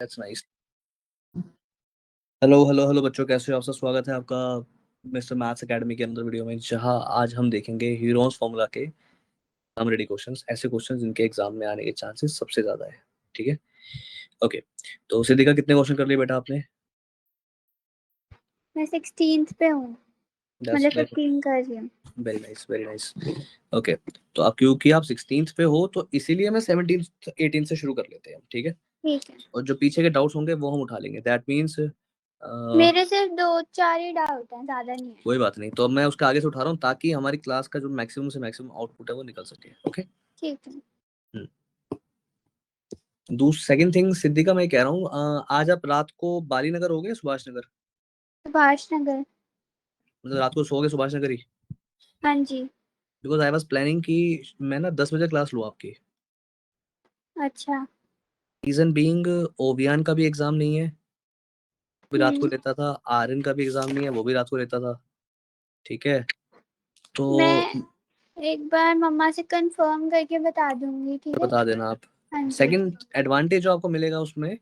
That's nice. Hello hello hello बच्चों, कैसे हो आप? सब स्वागत है आपका मिस्टर मैथ्स एकेडमी के अंदर वीडियो में, जहां आज हम देखेंगे हीरोज फॉर्मूला के हम रेडी क्वेश्चंस, ऐसे क्वेश्चंस जिनके एग्जाम में आने के चांसेस सबसे ज्यादा है। ठीक है, ओके। तो सिद्धिका, कितने क्वेश्चन कर लिए बेटा आपने? मैं 16th पे हूँ, मतलब 15 कर रही हूँ। Very nice, very nice. Okay, तो अब क्योंकि आप 16th पे हो तो इसीलिए मैं 17 18 से शुरू कर लेते हैं, ठीक है? ठीक है, और जो पीछे के डाउट्स होंगे वो हम उठा लेंगे। दैट मीन्स मेरे सिर्फ 2-4 ही डाउट हैं, ज्यादा नहीं है। कोई बात नहीं, तो अब मैं उसके आगे से उठा रहा हूँ ताकि हमारी क्लास का जो मैक्सिमम से मैक्सिमम आउटपुट है वो निकल सके। ओके, ठीक है। सेकंड थिंग सिद्धिका, मैं कह रहा हूँ आज आप रात को बाली नगर हो गए, सुभाष नगर? सुभाष नगर। मतलब रात को सोओगे सुभाष नगर ही? हाँ जी। बिकॉज आई वाज प्लानिंग कि मैं ना 10 बजे क्लास लूँ आपकी। अच्छा। रीजन बीइंग, ओवियान का भी एग्जाम नहीं है, वो भी रात को हम्म। लेता था। आर्यन का भी एग्जाम नहीं है, वो भी रात को लेता था। ठीक है, तो मैं एक बार मम्मा से कंफर्म करके बता दूंगी, ठीक है? बता देना आप। हाँ जी। सेकंड एडवांटेज जो आपको मिलेगा उसमें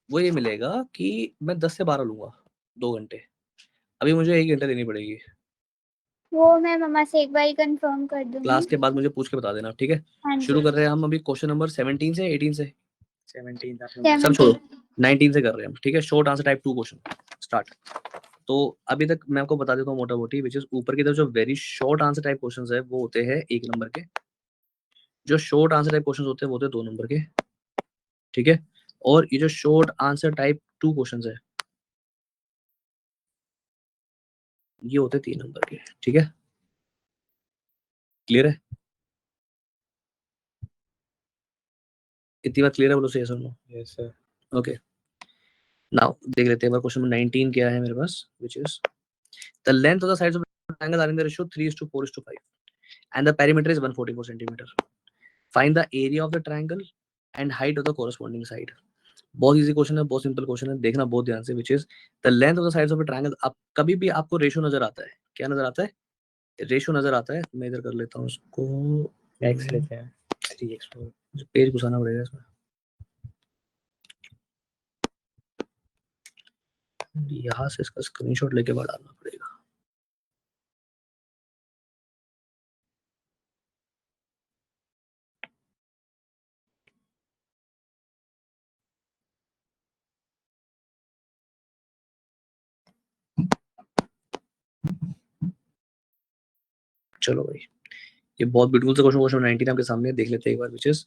वो ये मिलेगा कि मैं 10 से 12 लूंगा, 2 घंटे। अभी मुझे 1 घंटा देनी पड़ेगी। वो मैं मम्मा से एक बार ही कंफर्म कर क्लास दूंगी। के बाद मुझे पूछ के बता देना, ठीक है? हाँ शुरू जी। कर रहे हैं हम अभी क्वेश्चन नंबर 17 से 18 से। 17 सब छोड़ो, 17। 19 से कर रहे हैं हम, ठीक है? Short answer type 2 question start. तो अभी तक मैं आपको बता देता हूँ मोटा मोटी, विच इज ऊपर की तरफ जो very short answer type questions है वो होते हैं 1 नंबर के। जो शॉर्ट आंसर टाइप क्वेश्चंस होते हैं वो होते हैं 2 नंबर के, ठीक है? और ये जो शॉर्ट आंसर टाइप 2 क्वेश्चंस है ये होते हैं 3 नंबर के, ठीक है? क्लियर है? इतनी बात क्लियर है? बोलो सही सुनो। Yes sir. ओके, नाउ देख लेते हैं क्वेश्चन नंबर 19 क्या है मेरे पास, which is the length of the sides of triangle are in the ratio 3:4:5 and the perimeter is 144 centimeter. Find the area of the triangle and height of the corresponding side. बहुत easy question है, बहुत simple question है, देखना बहुत ध्यान से। विच is the length of the sides of a triangle. अब कभी भी आपको रेशियो नजर आता है, क्या नजर आता है? रेशियो नजर आता है। मैं इधर कर लेता हूँ उसको, एक्स लेते हैं 3x4। मुझे पेज घुसाना पड़ेगा इसमें, यहाँ से इसका स्क्रीनशॉट लेके बाहर डालना पड़ेगा। चलो भाई, ये बहुत ब्यूटीफुल सा क्वेश्चन, क्वेश्चन 19 आपके सामने देख लेते हैं एक बार। विच इज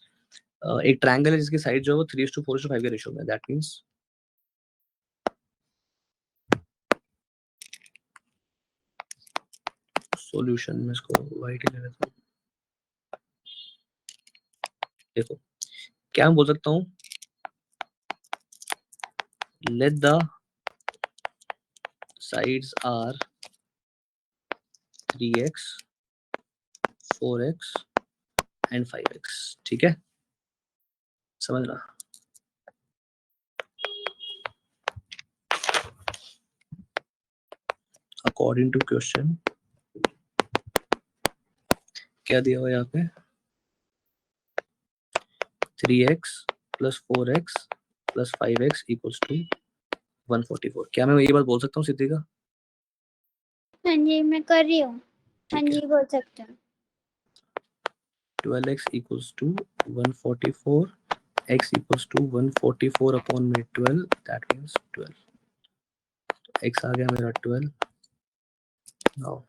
एक ट्रायंगल है जिसकी साइड जो है वो 3:4:5 के रेशियो में। दैट मींस सॉल्यूशन में इसको वाइट ही ले लेता हूँ। देखो क्या मैं बोल सकता हूँ, let the sides are 3x 4x and 5x, ठीक है? समझ रहा? अकॉर्डिंग टू क्वेश्चन क्या दिया हुआ है यहाँ पे? 3x plus 4x plus 5x equals to 144। क्या मैं ये बात बोल सकता हूँ सिद्धि का? हाँ जी, मैं कर रही हूँ। हाँ ठीक है, जी, बोल सकते हैं। 12x equals to 144, x equals to 144 upon में 12, दैट मीन्स 12। x आ गया मेरा 12। नाउ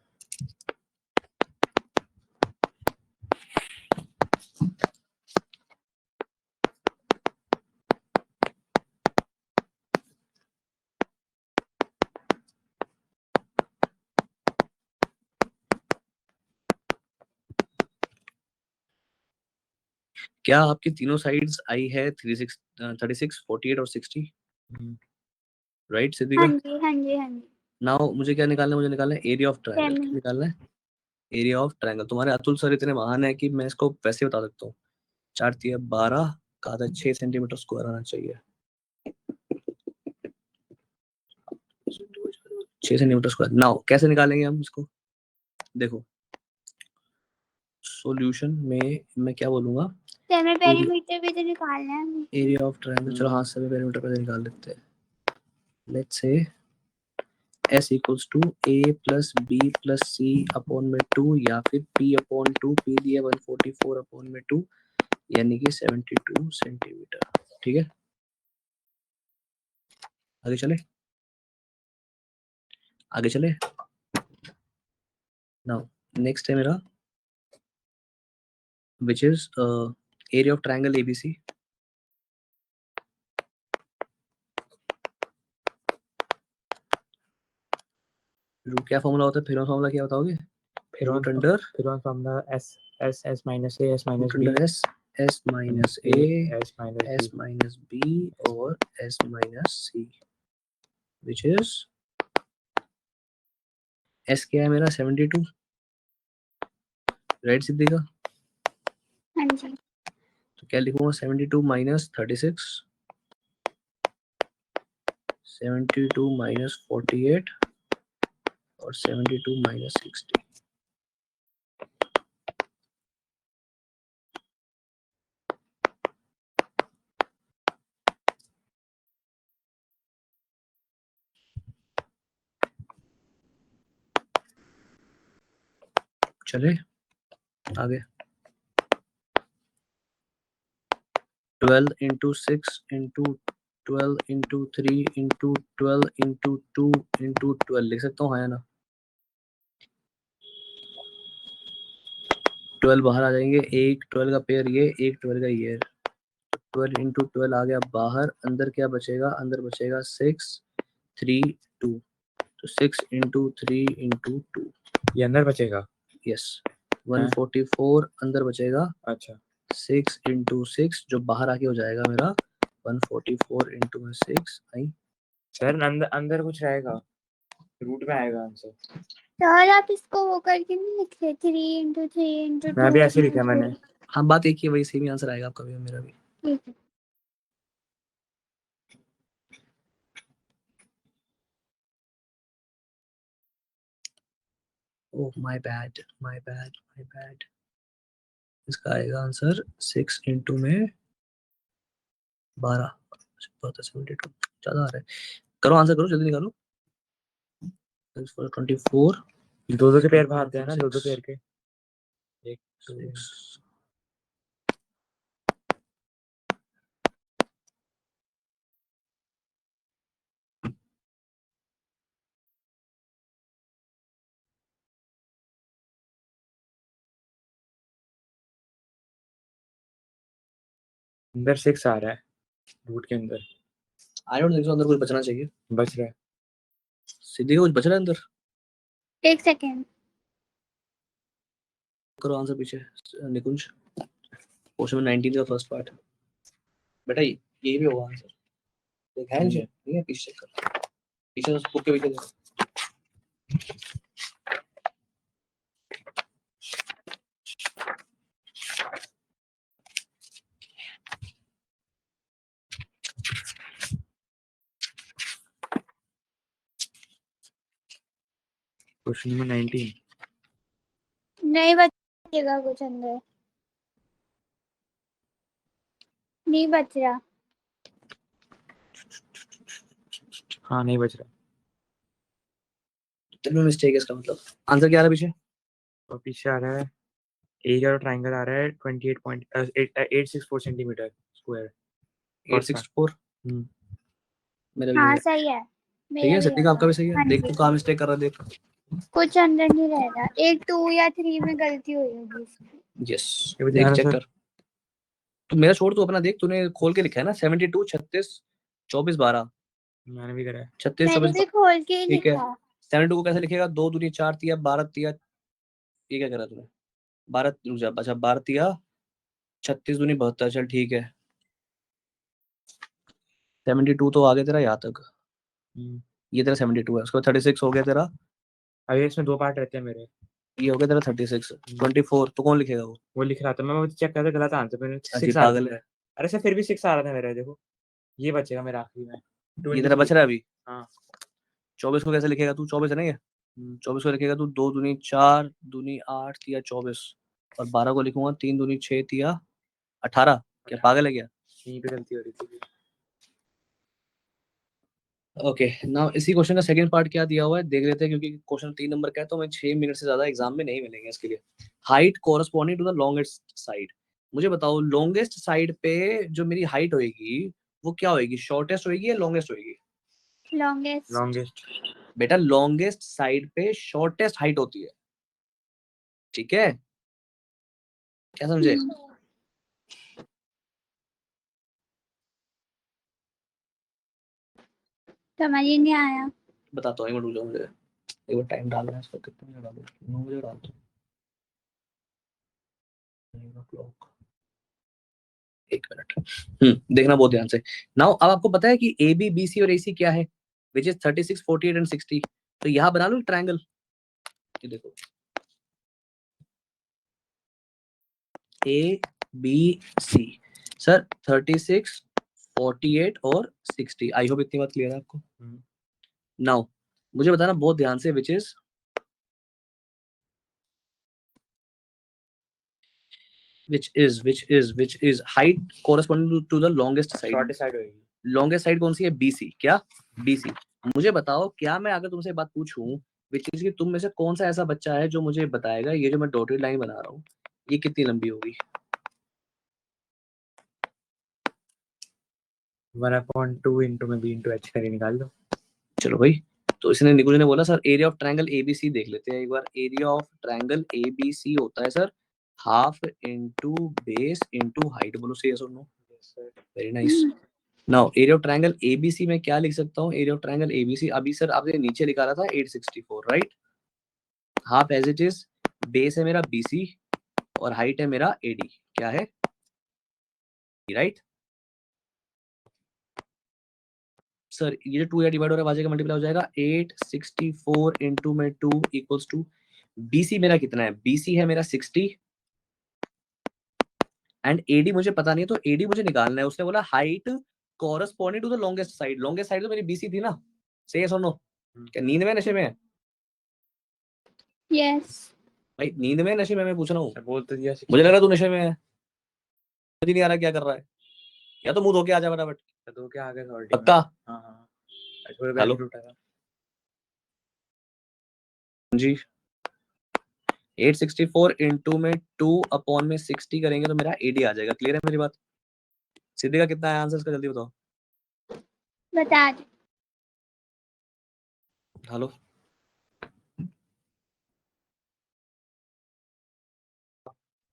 क्या आपकी तीनों साइड्स आई है 36 48 और 60? राइट सिद्धि हाँ का? जी, हाँ जी, हाँ जी। नाउ मुझे क्या निकालना है? मुझे निकालना है एरिया ऑफ ट्रायंगल। 10 क्या मिनट। निकालना है? Area of triangle. तुम्हारे अतुल सर इतने महान है कि मैं इसको वैसे बता सकता हूँ। 4×3 = 12 का आधा 6 सेंटीमीटर स्क्वायर आना चाहिए। 6 सेंटीमीटर स्क्वायर। नाउ कैसे निकालेंगे हम इसको? देखो सॉल्यूशन में मैं क्या बोलूंगा, तो हमें पेरीमीटर भी तो निकालना है हमें। एरिया ऑफ ट्रायंगल, चलो हाथ से भी पेरीमीटर पे निकाल लेते हैं। Let's say S equals to A plus B plus C upon में 2 या फिर P अपॉन 2, P दिया 144 अपॉन में 2 यानी कि 72 सेंटीमीटर। ठीक है, आगे चले, आगे चले। नाउ नेक्स्ट है मेरा which is area of triangle ABC. क्या फॉर्मूला होता है, फिर फॉर्मूला क्या बताओगे? Root under formula s minus a s minus b s minus a s minus s minus b और s minus c which is s क्या है मेरा 72, राइट सिद्धि का? हाँ जी। तो क्या लिखूंगा 72 माइनस 36, 72 माइनस 48 और 72 माइनस 60। चले आगे। 12 into 6 into 12 into 3 into 12 into 2 into 12 लिख सकता हूँ, हाँ या ना? 12 बाहर आ जाएंगे, एक 12 का पेयर ये, एक 12 का ये। 12 into 12 आ गया बाहर, अंदर क्या बचेगा? अंदर बचेगा 6 3 2, तो 6 into 3 into 2, ये अंदर बचेगा। यस 144 अंदर बचेगा। अच्छा 6 into 6 जो बाहर आके हो जाएगा मेरा 144 into 6 आई। सर अंदर कुछ रहेगा, रूट में आएगा आंसर। सर आप इसको वो करके नहीं लिख रहे 3 into 3 into 2? मैं भी ऐसे लिखा मैंने। हाँ बात एक ही है, वही सेम ही आंसर आएगा आपका भी और मेरा भी। ठीक है। Oh my bad my bad my bad. इसका आएगा आंसर 6 into में 12, 72 ज्यादा आ रहा है। करो आंसर करो, जल्दी निकालो। 24 दो के पेयर बाहर थे ना, दो पेयर के। एक 6 अंदर 6 आ रहा है रूट के अंदर। आई डोंट थिंक सो, अंदर कुछ बचना चाहिए। बच रहा है सीधे का कुछ बच रहा है अंदर। एक सेकेंड। करो आंसर पीछे निकुंज। क्वेश्चन 19 का फर्स्ट पार्ट बेटा, ये भी होगा आंसर। देख है नीचे, ठीक है पीछे चेक कर, पीछे बुक के पीछे देखो। क्वेश्चन नंबर 19 नहीं बचेगा कुछ अंदर, नहीं बच रहा। हाँ नहीं बच रहा। कितने मिस्टेक है इसका मतलब? आंसर क्या आ रहा है पीछे? और पीछे आ रहा है एरिया ऑफ ट्रायंगल आ रहा है 28.864 सेंटीमीटर स्क्वायर। 864 मेरा भी हाँ है। सही है, ठीक मेरा है भी सत्य का आपका भी सही है। हाँ देख जी। तू कहाँ मिस्टेक कर रहा है, देख। कुछ अंदर नहीं रहेगा, एक 2 या 3 में गलती हुई होगी इसमें। यस ये भी देख ध्यान चेक से। कर। तो मेरा छोड़, तू अपना देख, तूने खोल के लिखा है ना 72 36 24 12। मैंने भी करा है। 36 मैंने 24 भी खोल के ही ठीक है। लिखा। 72 को कैसे लिखेगा? 2 दूनी 4 तिया 12 तिया, ये क्या करा तूने? 12 रुक जा, अच्छा 12 तिया 36 दूनी 72, चल ठीक है। 72 तो आ गया तेरा यहाँ तक, ये तेरा 72 है। उसके बाद 36 हो गया तेरा, अभी इसमें दो पार्ट रहते हैं मेरे। ये हो गया तेरा 36। 24 तो कौन लिखेगा वो लिख रहा था मैं, चेक कर रहा गलत आंसर मैंने। 6 अजीब आ रहा पागल था। है। अरे सर फिर भी 6 आ रहा था मेरा, देखो ये बचेगा मेरा आखिरी में। ये तेरा बच रहा है अभी। हाँ 24 को कैसे लिखेगा तू? 24 है ना ये, 24 को लिखेगा तू 2 दूनी 4 दूनी 8 तिया 24 और 12 को लिखूंगा 3 दूनी 6 तिया 18? क्या पागल है क्या? यहीं पे गलती हो रही थी। ओके, नाउ इसी क्वेश्चन का सेकंड पार्ट क्या दिया हुआ है देख लेते हैं, क्योंकि क्वेश्चन 3 नंबर का है तो हमें 6 मिनट से ज्यादा एग्जाम में नहीं मिलेंगे इसके लिए। Height corresponding to the longest side. मुझे बताओ लॉन्गेस्ट साइड पे जो मेरी हाइट होएगी वो क्या होएगी, शॉर्टेस्ट होएगी या लॉन्गेस्ट होएगी? लॉन्गेस्ट। लॉन्गेस्ट। बेटा लॉन्गेस्ट साइड पे शॉर्टेस्ट हाइट होती है, ठीक है? क्या समझे? समझ ही नहीं आया। बताता हूँ, एक मिनट रुक जाओ, मुझे एक बार टाइम डालना है इसका। कितने बजे डालूं? 9 बजे डाल दो। क्लॉक, एक मिनट। देखना बहुत ध्यान से। नाउ अब आपको पता है कि ए बी बी सी और ए सी क्या है, विच इज 36, 48 एंड 60। तो यहाँ बना लो ट्रायंगल। ये देखो ए बी सी सर, 36, 48 और 60। आई होप इतनी बात क्लियर है आपको। नाउ मुझे बताना बहुत ध्यान से, which is height corresponding to the longest side। Shortest side होगी। लॉन्गेस्ट साइड कौन सी है? बीसी। क्या? बीसी। मुझे बताओ, क्या मैं अगर तुमसे बात पूछूं विच इज कि तुम में से कौन सा ऐसा बच्चा है जो मुझे बताएगा ये जो मैं डॉटेड लाइन बना रहा हूँ ये कितनी लंबी होगी? 1/2 इंटू में बी इंटू एच करके निकाल दो। चलो भाई, तो इसने निकुंज ने बोला sir area of triangle ABC देख लेते हैं एक बार। एरिया ऑफ ट्रायंगल एबीसी होता है sir half into base into height. बोलो सही है sir? No? Very nice. Now area of triangle ABC में क्या लिख सकता हूँ? एरिया ऑफ ट्रायंगल एबीसी अभी सर आपने नीचे लिखा रहा था 864, right? Half as it is, base है मेरा बीसी और हाइट है मेरा एडी। क्या है? राइट सर, ये जो 2 या डिवाइड हो रहा है बाजे का मल्टीप्लाई हो जाएगा 864 इंटू में 2 इक्वल्स टू बीसी मेरा कितना है? बीसी है मेरा 60 एंड एडी मुझे पता नहीं है, तो एडी मुझे निकालना है। उसने बोला height corresponding to the longest side. Longest side तो मेरी बीसी थी ना? सही है सुनो? क्या नींद में नशे में है? यस। भाई नींद में नशे में मैं पूछ रहा हूँ। बोल तो दिया। मुझे लग रहा है तू नशे में है, समझ नहीं आ रहा क्या कर रहा है। या तो मुंह धो के आ जा फटाफट। तो क्या आ गया सॉल्टी में? पक्का? हाँ हाँ, थोड़े हेलो बैग टूटा था जी। 864 इंटू में 2 अपॉन में 60 करेंगे तो मेरा एडी आ जाएगा। क्लियर है मेरी बात? सीधे का कितना है आंसर इसका, जल्दी बताओ। बता दो। हेलो,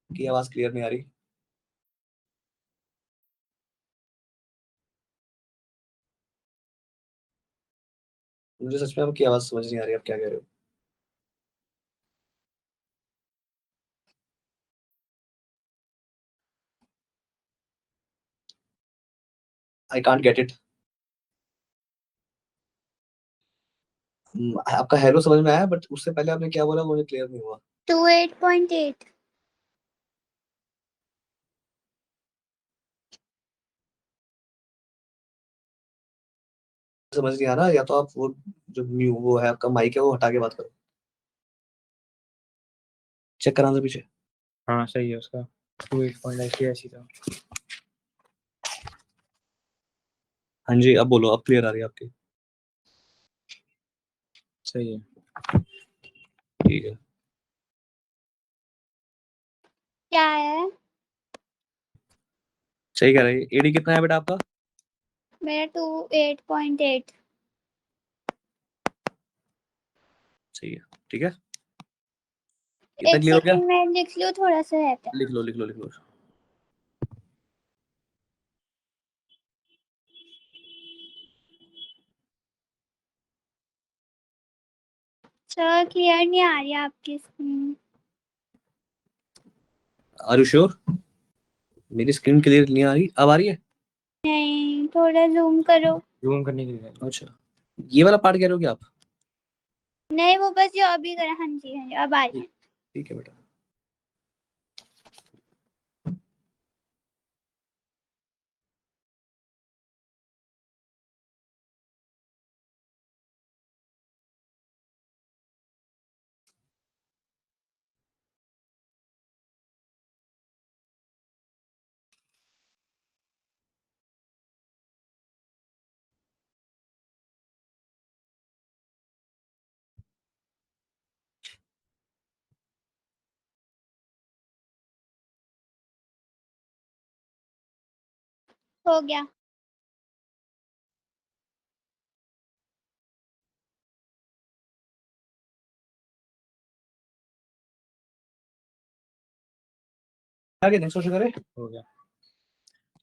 की आवाज क्लियर नहीं आ रही। मुझे सच में आपकी आवाज समझ नहीं आ रही, आप क्या कह रहे हो? I can't get it. आपका हेलो समझ में आया, बट उससे पहले आपने क्या बोला मुझे क्लियर नहीं हुआ। 28.8। समझ नहीं आ रहा, या तो आप वो जो म्यू वो है आपका माइक है वो हटा के बात करो। चेक करा था पीछे। हाँ सही है उसका। 28 पॉइंट ऐसी था। हाँ जी, अब बोलो, अब क्लियर आ रही है आपकी। सही है। ठीक है। क्या है? सही कह रही है। एडी कितना है बेटा आपका? मेरा 28.8। सही है, ठीक है। कितना एक क्लियर हो गया? सेकंड में लिख लूँ, थोड़ा सा रहता है। लिख लो लिख लो लिख लो। सर क्लियर नहीं आ रही आपकी स्क्रीन। Are you sure? मेरी स्क्रीन क्लियर नहीं आ रही, अब आ रही है? नहीं, थोड़ा जूम करो। जूम करने के लिए। अच्छा, ये वाला पार्ट कह रहे हो क्या आप? नहीं, वो बस जो अभी करा। हाँ जी हाँ जी, अब आ रही है। ठीक है बेटा। हो गया। आगे नेक्स्ट क्वेश्चन करें। हो गया।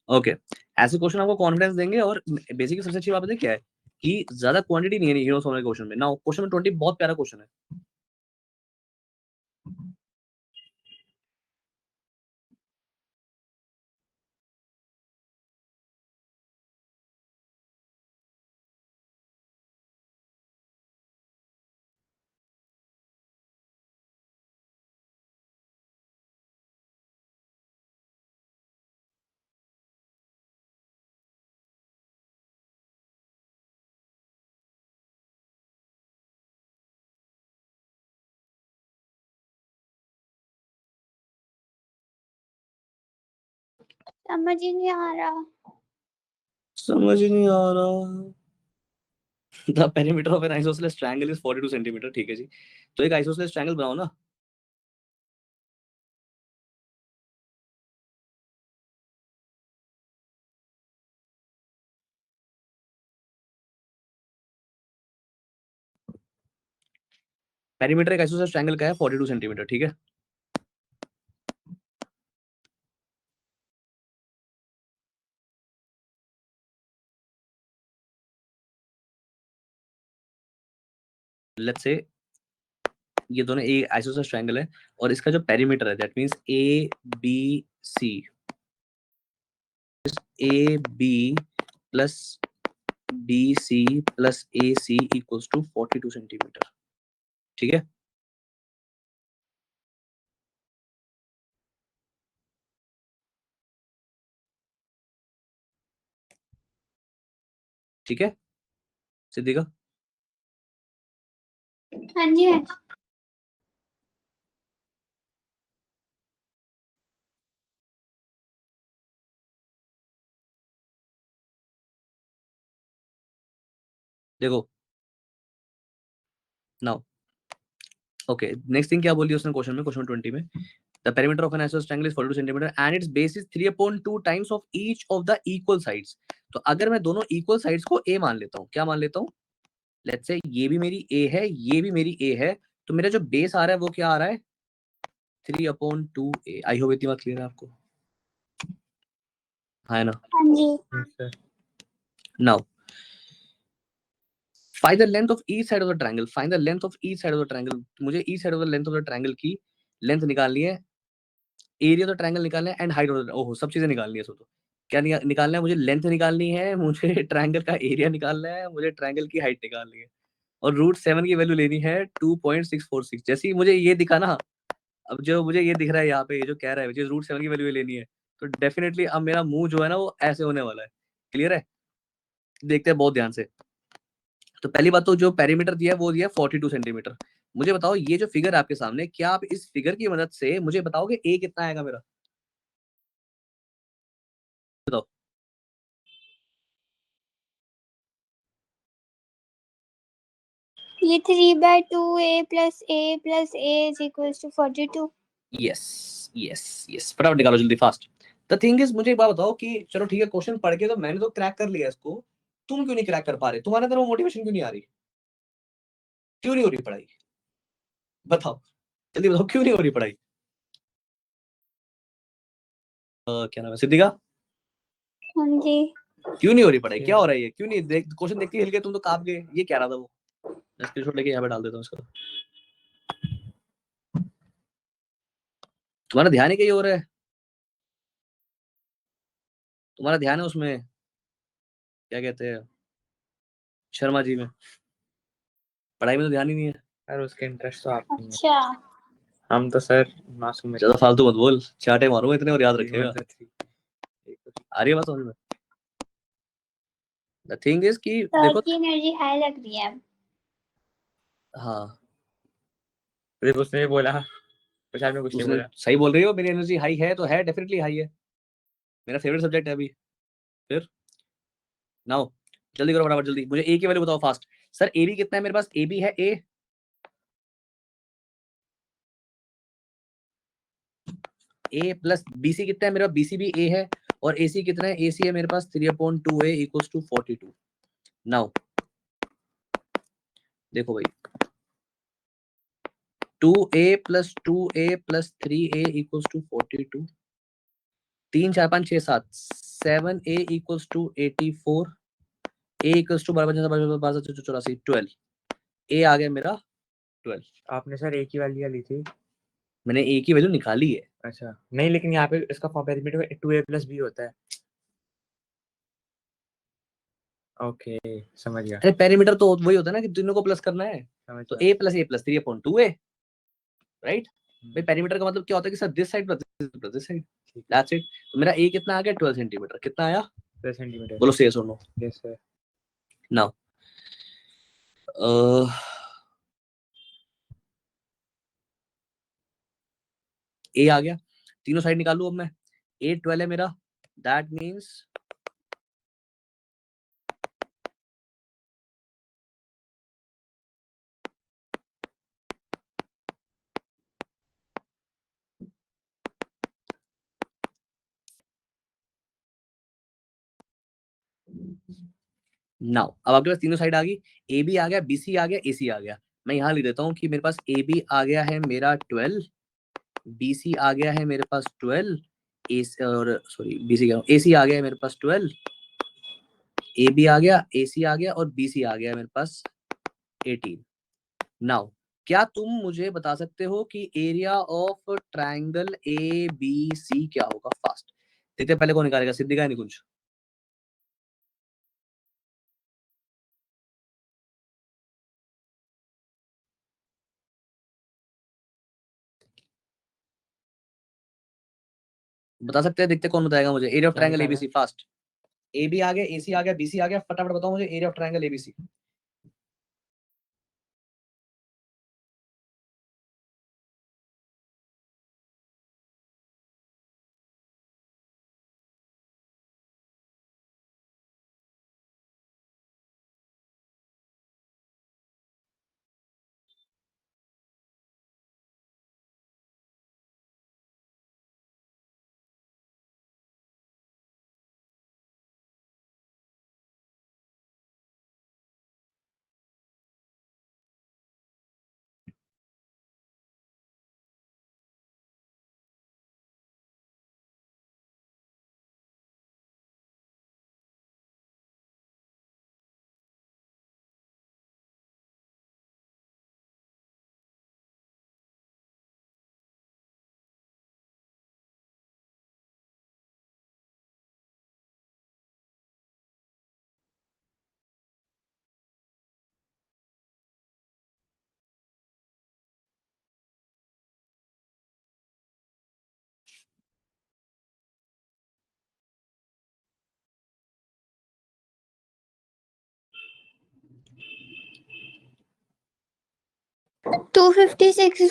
ओके, ऐसे क्वेश्चन आपको कॉन्फिडेंस देंगे और बेसिकली सबसे अच्छी बात है क्या है कि ज्यादा क्वांटिटी नहीं है हीरोस वाले क्वेश्चन में। नाउ क्वेश्चन नंबर 20 बहुत प्यारा क्वेश्चन है। समझ ही नहीं आ रहा। समझ नहीं आ रहा। The perimeter of N isosceles triangle is 42 centimetre. ठीक है जी, तो एक आइसोसेलेस ट्रायंगल बनाओ ना। पेरीमीटर एक आइसोसेलेस ट्रायंगल का है 42 सेंटीमीटर। ठीक है, लेट्स से ये दोनों एक आइसोसेलेस ट्रायंगल है और इसका जो पेरीमीटर है that means A B C, A B plus B C plus A C equals to 42 centimetre. ठीक है, ठीक है सिद्धिका। हाँ जी हाँ जी। देखो नाउ ओके, नेक्स्ट थिंग क्या बोली उसने क्वेश्चन में, क्वेश्चन 20 में the perimeter of N isosceles triangle is 42 centimetre and it's base is 3/2 times of each of the equal sides. तो अगर मैं दोनों इक्वल साइड्स को ए मान लेता हूँ, क्या मान लेता हूँ, लेट्स से ये भी मेरी ए है ये भी मेरी ए है, तो मेरा जो बेस आ रहा है वो क्या आ रहा है 3/2 ए। आई होप इतनी बात क्लियर है आपको, है ना। हाँ जी। Sir now find the length of each side of the triangle, find the length of each side of the triangle. मुझे each side of the length of the triangle की लेंथ निकालनी है, एरिया ऑफ द ट्रायंगल निकालना है and height of the, ओहो सब चीजें निकालनी है। सो तो क्या निकालना है, मुझे लेंथ निकालनी है, मुझे ट्रायंगल का एरिया निकालना है, मुझे ट्रायंगल की हाइट निकालनी है और √7 की वैल्यू लेनी है 2.646। जैसे ही मुझे ये दिखा ना, अब जो मुझे ये दिख रहा है यहाँ पे, ये जो कह रहा है मुझे √7 की वैल्यू लेनी है, तो डेफिनेटली अब मेरा मुंह जो है ना वो ऐसे होने वाला है। क्लियर है, देखते हैं बहुत ध्यान से। तो पहली बात तो जो पेरीमीटर दिया है वो दिया 42 सेंटीमीटर। मुझे बताओ ये जो फिगर आपके सामने, क्या आप इस फिगर की मदद से मुझे बताओगे ए कितना आएगा मेरा, बताओ। ये 3/2 a is equals to 42। Yes yes yes, फटाफट निकालो जल्दी फास्ट। द थिंग इज मुझे एक बात बताओ कि चलो ठीक है क्वेश्चन पढ़ के तो मैंने तो क्रैक कर लिया इसको, तुम क्यों नहीं क्रैक कर पा रहे, तुम्हारे अंदर वो मोटिवेशन क्यों नहीं आ रही, क्यों नहीं हो रही पढ़ाई, बताओ जल्दी बताओ क्यों नहीं हो रही पढ़ाई। क्या नाम है सिद्धिका, हाँ जी। क्यों नहीं हो रही पढ़ाई, क्या हो रहा है ये, क्यों नहीं देख क्वेश्चन देख के हिल गए तुम तो कांप गए, ये क्या रहा था वो। मैं स्क्रीनशॉट लेके यहाँ पे डाल देता हूँ इसका। तुम्हारा ध्यान ही कहीं और है, तुम्हारा ध्यान है उसमें क्या कहते हैं शर्मा जी में, पढ़ाई में तो ध्यान ही नहीं है। सर उसके इंटरेस्ट तो आप नहीं है, अच्छा। हम तो सर मासूम ज्यादा फालतू मत बोल, चाटे मारूंगा इतने और याद रखेगा। बच्चे। आ रही है बात समझ में। द थिंग इज कि सर देखो, की एनर्जी हाई लग रही है। हाँ फिर उसने भी बोला, प्रशांत में कुछ नहीं उसने बोला। सही बोल रही हो, मेरी एनर्जी हाई है तो है, डेफिनेटली हाई है, मेरा फेवरेट सब्जेक्ट है अभी। फिर नाउ जल्दी करो फटाफट जल्दी, मुझे ए की वैल्यू बताओ फास्ट। सर ए बी कितना है मेरे पास, ए बी है ए प्लस बी सी कितना है मेरा, बी सी भी ए है और AC कितना है? AC है मेरे पास 3/2A इक्वल्स टू 42। नाउ देखो भाई 2A plus 2A plus 3A equals to 42। 3 4 5 6 7 7A equals to 84। A equals to 12 12 A आ गया मेरा 12। आपने सर एक ही वाली ली थी। मैंने A की वैल्यू निकाली है। अच्छा नहीं, लेकिन यहाँ पे इसका पेरीमीटर 2A प्लस B होता है। ओके समझ गया। अरे पेरीमीटर तो वही होता है ना कि तीनों को प्लस करना है। समझ तो गया। A plus A plus 3/2A, right. भाई पेरीमीटर का मतलब क्या होता है कि sir this side plus this side, that's it. तो मेरा A कितना आ गया? 12 सेंटीमीटर। कितना आया? 12 सेंटीमीटर। बोलो से सुनो। Yes sir. नाउ A आ गया, तीनों साइड निकालू अब मैं। A 12 है मेरा, दैट मीन्स नाउ अब आपके पास तीनों साइड आ गई। ए बी आ गया, बी सी आ गया, ए सी आ गया। मैं यहाँ लिख देता हूँ कि मेरे पास ए बी आ गया है मेरा 12, बी सी आ गया है मेरे पास 12, ए और सॉरी बी सी ए सी आ गया है मेरे पास 12, ए बी आ गया, ए सी आ गया और बी सी आ गया मेरे पास 18। नाउ क्या तुम मुझे बता सकते हो कि area of triangle A B C क्या होगा? फास्ट देखते हैं, पहले कौन निकालेगा? सिद्धिका नहीं कुछ? बता सकते हैं? देखते हैं कौन बताएगा मुझे। Area of triangle ABC fast. A B आ गया, ए सी आ गया, बी सी आ गया, फटाफट बताओ मुझे area of triangle ABC.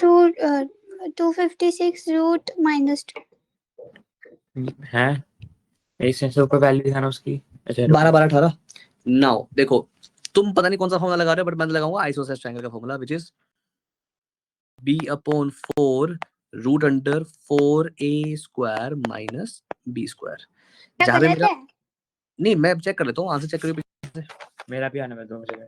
Root -2 है एक सेंस ऊपर वैल्यू दिखाना उसकी। अच्छा 12 12 18। नाउ देखो तुम पता नहीं कौन सा फॉर्मूला लगा रहे हो, बट मैं लगाऊंगा आइसोसेलेस ट्रायंगल का formula which is b/4 root under 4a² minus b²। क्या जहां पे गलत मेरा है? नहीं, मैं चेक कर लेता हूँ, आंसर चेक करिए। मेरा भी आने में 2 जगह।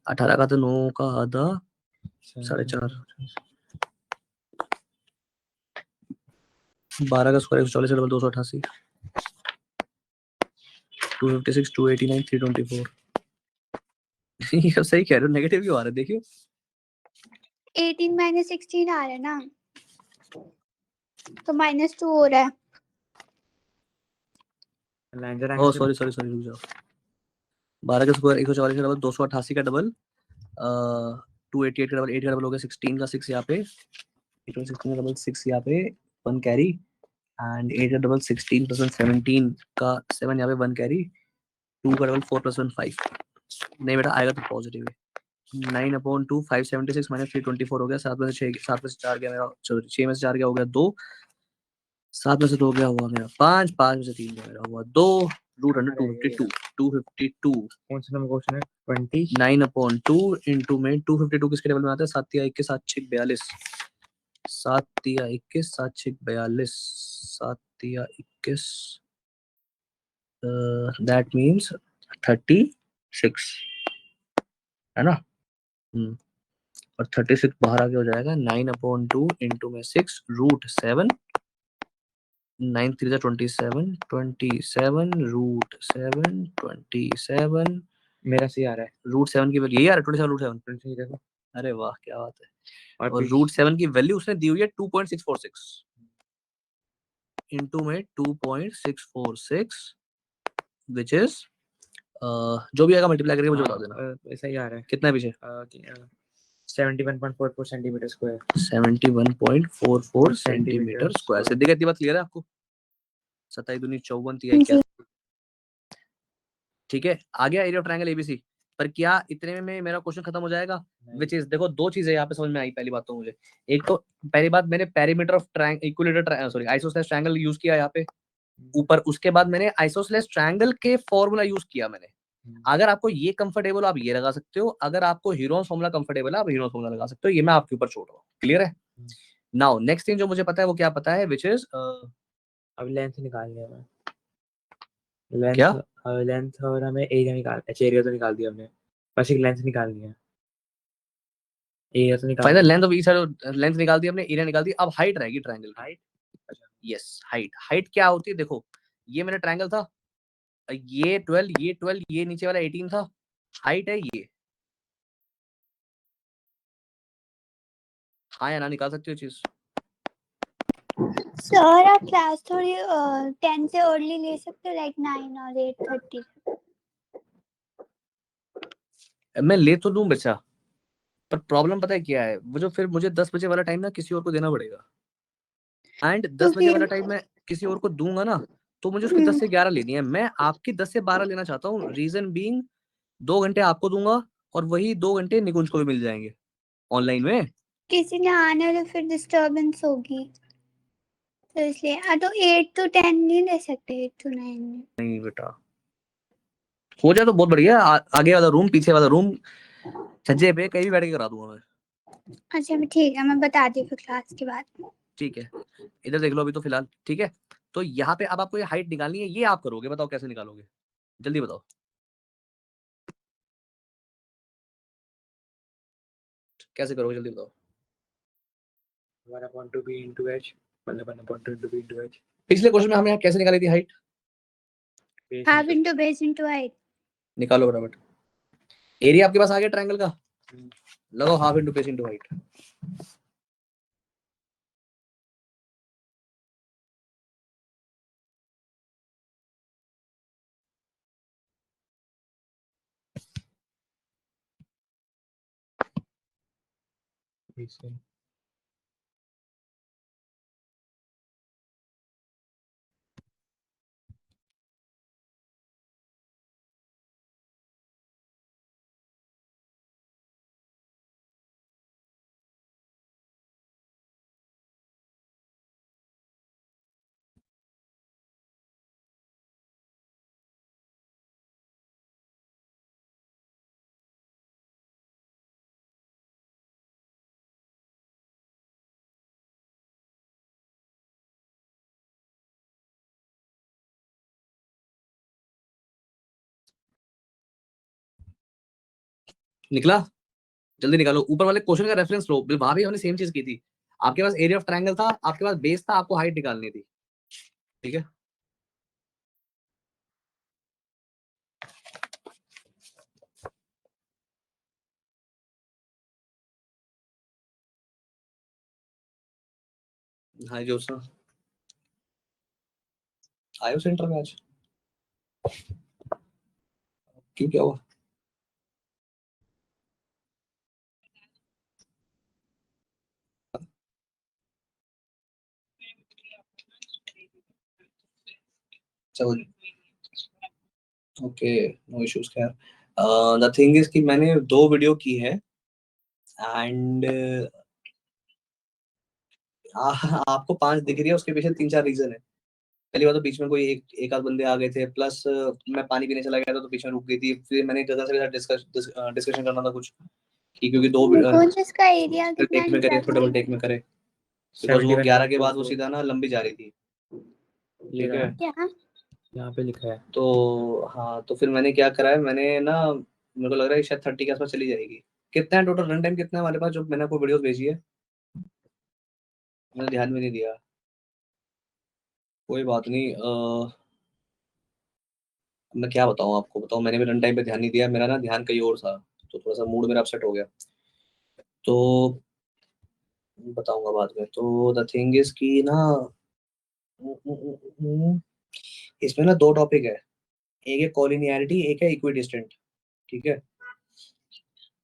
अठारह का तो 9 का आधा 4.5, 12 का स्क्वायर 144 डबल 288, 256 289 324। ये सब सही कह रहे हो, नेगेटिव क्यों आ रहा है? देखियो 18 - 16 आ रहा है ना, तो -2 हो रहा है। लाइन ओ सॉरी सॉरी सॉरी, रुक जाओ। 12 का स्क्वायर 144 का डबल 288 का डबल 288 का डबल 8 का डबल हो गया 16 का 6 यहाँ पे 16 का डबल 6 यहाँ पे 1 कैरी एंड 8 का डबल 16 प्लस 1 17 का 7 यहाँ पे 1 कैरी 2 का डबल 4 प्लस 1 5। नहीं बेटा आएगा तो पॉजिटिव है। 9/2 576 - 324 हो गया। 7 में से 6 7 में से 4 गया मेरा, 6 में से 4 गया हो गया 2, 7 में से 2 क्या हुआ मेरा 5, 5 में से 3 क्या मेरा हुआ 2 रूट अंडर 252 कौन सा नंबर क्वेश्चन है 20 9/2 इंटू में 252 किसके टेबल में आता है 7 या 21 7 6 42 7 या 21 7 6 42 7 या 21 दैट मीन्स 36 है ना। और 36 बाहर आगे हो जाएगा 9/2 इंटू में 6 रूट 7 9 3 27 27 रूट 7 27 मेरा सही आ रहा है रूट 7 की वैल्यू यही आ रहा है 27 रूट 7 सही देखो अरे वाह क्या बात है। और और रूट 7 की वैल्यू उसने दी हुई है 2.646 इंटू में 2.646 विच इज जो भी आएगा मल्टीप्लाई करके मुझे बता देना ऐसा ही आ रहा है कितना है पीछे 71.44 centimetre square 71.44 centimetre centimetre square. Siddhi का इतनी बात क्लियर है आपको 27 दूनी 54 तिया जी। 81 ठीक है। आ गया एरिया ऑफ ट्रायंगल एबीसी पर क्या इतने में मेरा क्वेश्चन खत्म हो जाएगा विच इज देखो दो चीजें यहाँ पे समझ में आई। पहली बात तो मुझे एक तो पहली बात मैंने perimeter of triangle equilateral sorry isosceles triangle use किया यहाँ पे ऊपर उसके बाद मैंने आइसोसेलेस ट्रायंगल के फॉर्मूला यूज किया मैंने। अगर आपको ये कंफर्टेबल आप ये लगा सकते हो अगर आपको हीरोस फॉर्मूला कंफर्टेबल है आप हीरोस फॉर्मूला लगा सकते हो ये मैं आपके ऊपर छोड़ रहा हूँ। क्लियर है। नाउ नेक्स्ट थिंग जो मुझे पता है वो क्या पता है विच इज अब लेंथ निकाल लिया मैं लेंथ क्या लेंथ और हमें एरिया निकाल एरिया तो निकाल दिया हमने बस एक लेंथ निकालनी है एरिया तो निकाल फाइनल दिया length of each side length निकाल दी हमने एरिया निकाल दी अब हाइट रहेगी ट्रायंगल की। हाइट यस हाइट हाइट क्या होती है देखो ये मेरा ट्रायंगल था ये 12 ये नीचे वाला 18 था हाइट है ये। हाँ या ना निकाल सकते हो चीज। सर आप क्लास थोड़ी 10 से अर्ली ले सकते हो लाइक 9 और 8:30। मैं ले तो लूं बच्चा पर प्रॉब्लम पता है क्या है वो जो फिर मुझे 10 बजे वाला टाइम ना किसी और को देना पड़ेगा एंड 10 बजे वाला टाइम मैं किसी और को दूंगा ना तो मुझे उसकी 10 से 11 लेनी है। मैं आपकी 10 से 12 लेना चाहता हूँ रीजन बीइंग 2 घंटे आपको दूंगा और वही 2 घंटे निकुंज को भी मिल जाएंगे ऑनलाइन में। किसी ने आना है तो फिर डिस्टरबेंस होगी तो इसलिए तो 8 to 10 नहीं ले सकते 8 to 9 में। नहीं बेटा हो जाए तो बहुत बढ़िया आगे वाला रूम पीछे वाला रूम छज्जे पे कहीं भी बैठ के करा दूंगा मैं। अच्छा ठीक है मैं बताती हूँ फिर क्लास के बाद। ठीक है इधर देख लो अभी तो फिलहाल ठीक है। तो यहाँ पे अब आपको ये हाइट निकालनी है ये आप करोगे बताओ कैसे निकालोगे जल्दी बताओ कैसे करोगे जल्दी बताओ। 1/2 b into h मतलब 1/2 b into h पिछले क्वेश्चन में हमने यहाँ कैसे निकाली थी height half into base into height. निकालो फटाफट। एरिया आपके पास आ गया ट्रायंगल का लगाओ half into base into height. निकला जल्दी निकालो ऊपर वाले क्वेश्चन का रेफरेंस लो वहां भी हमने सेम चीज की थी। आपके पास एरिया ऑफ ट्रायंगल था आपके पास बेस था आपको हाइट निकालनी थी ठीक है। हाँ जो सर आयो सेंटर में आज क्यों क्या हुआ चलो ओके नो इश्यूज खैर द थिंग इज कि मैंने 2 वीडियो की है एंड आपको 5 दिख रही है, उसके पीछे 3-4 रीजन है। पहली बात तो बीच में कोई एक आध बंदे आ गए थे, प्लस मैं पानी पीने चला गया था तो बीच में रुक गई थी। फिर मैंने गजा से डिस्कशन करना था कुछ कि क्योंकि दो देखो जिसका एरिया कितना टेक में करे, तो डबल टेक में करे, बिकॉज वो 11 के बाद वो 71.44 सीधा ना लंबी जा रही थी। ये ठीक है, क्या? यहाँ पे लिखा है। तो हाँ, तो फिर मैंने क्या करा है, मैंने ना, मेरे को लग रहा है शायद 30 के आसपास चली जाएगी। कितना है टोटल रन टाइम, कितना है हमारे पास, जो मैंने आपको वीडियोस भेजी है? मैंने ध्यान भी नहीं दिया, कोई बात नहीं। मैं क्या बताऊँ आपको, बताओ, मैंने भी रन टाइम पे ध्यान नहीं दिया, मेरा ना ध्यान कहीं और था, तो थोड़ा सा मूड मेरा अपसेट हो गया। तो बताऊंगा बाद में। तो द थिंग इज कि ना, इसमें ना 2 टॉपिक है, एक है कॉलिनियरिटी, एक है इक्विडिस्टेंट। ठीक है,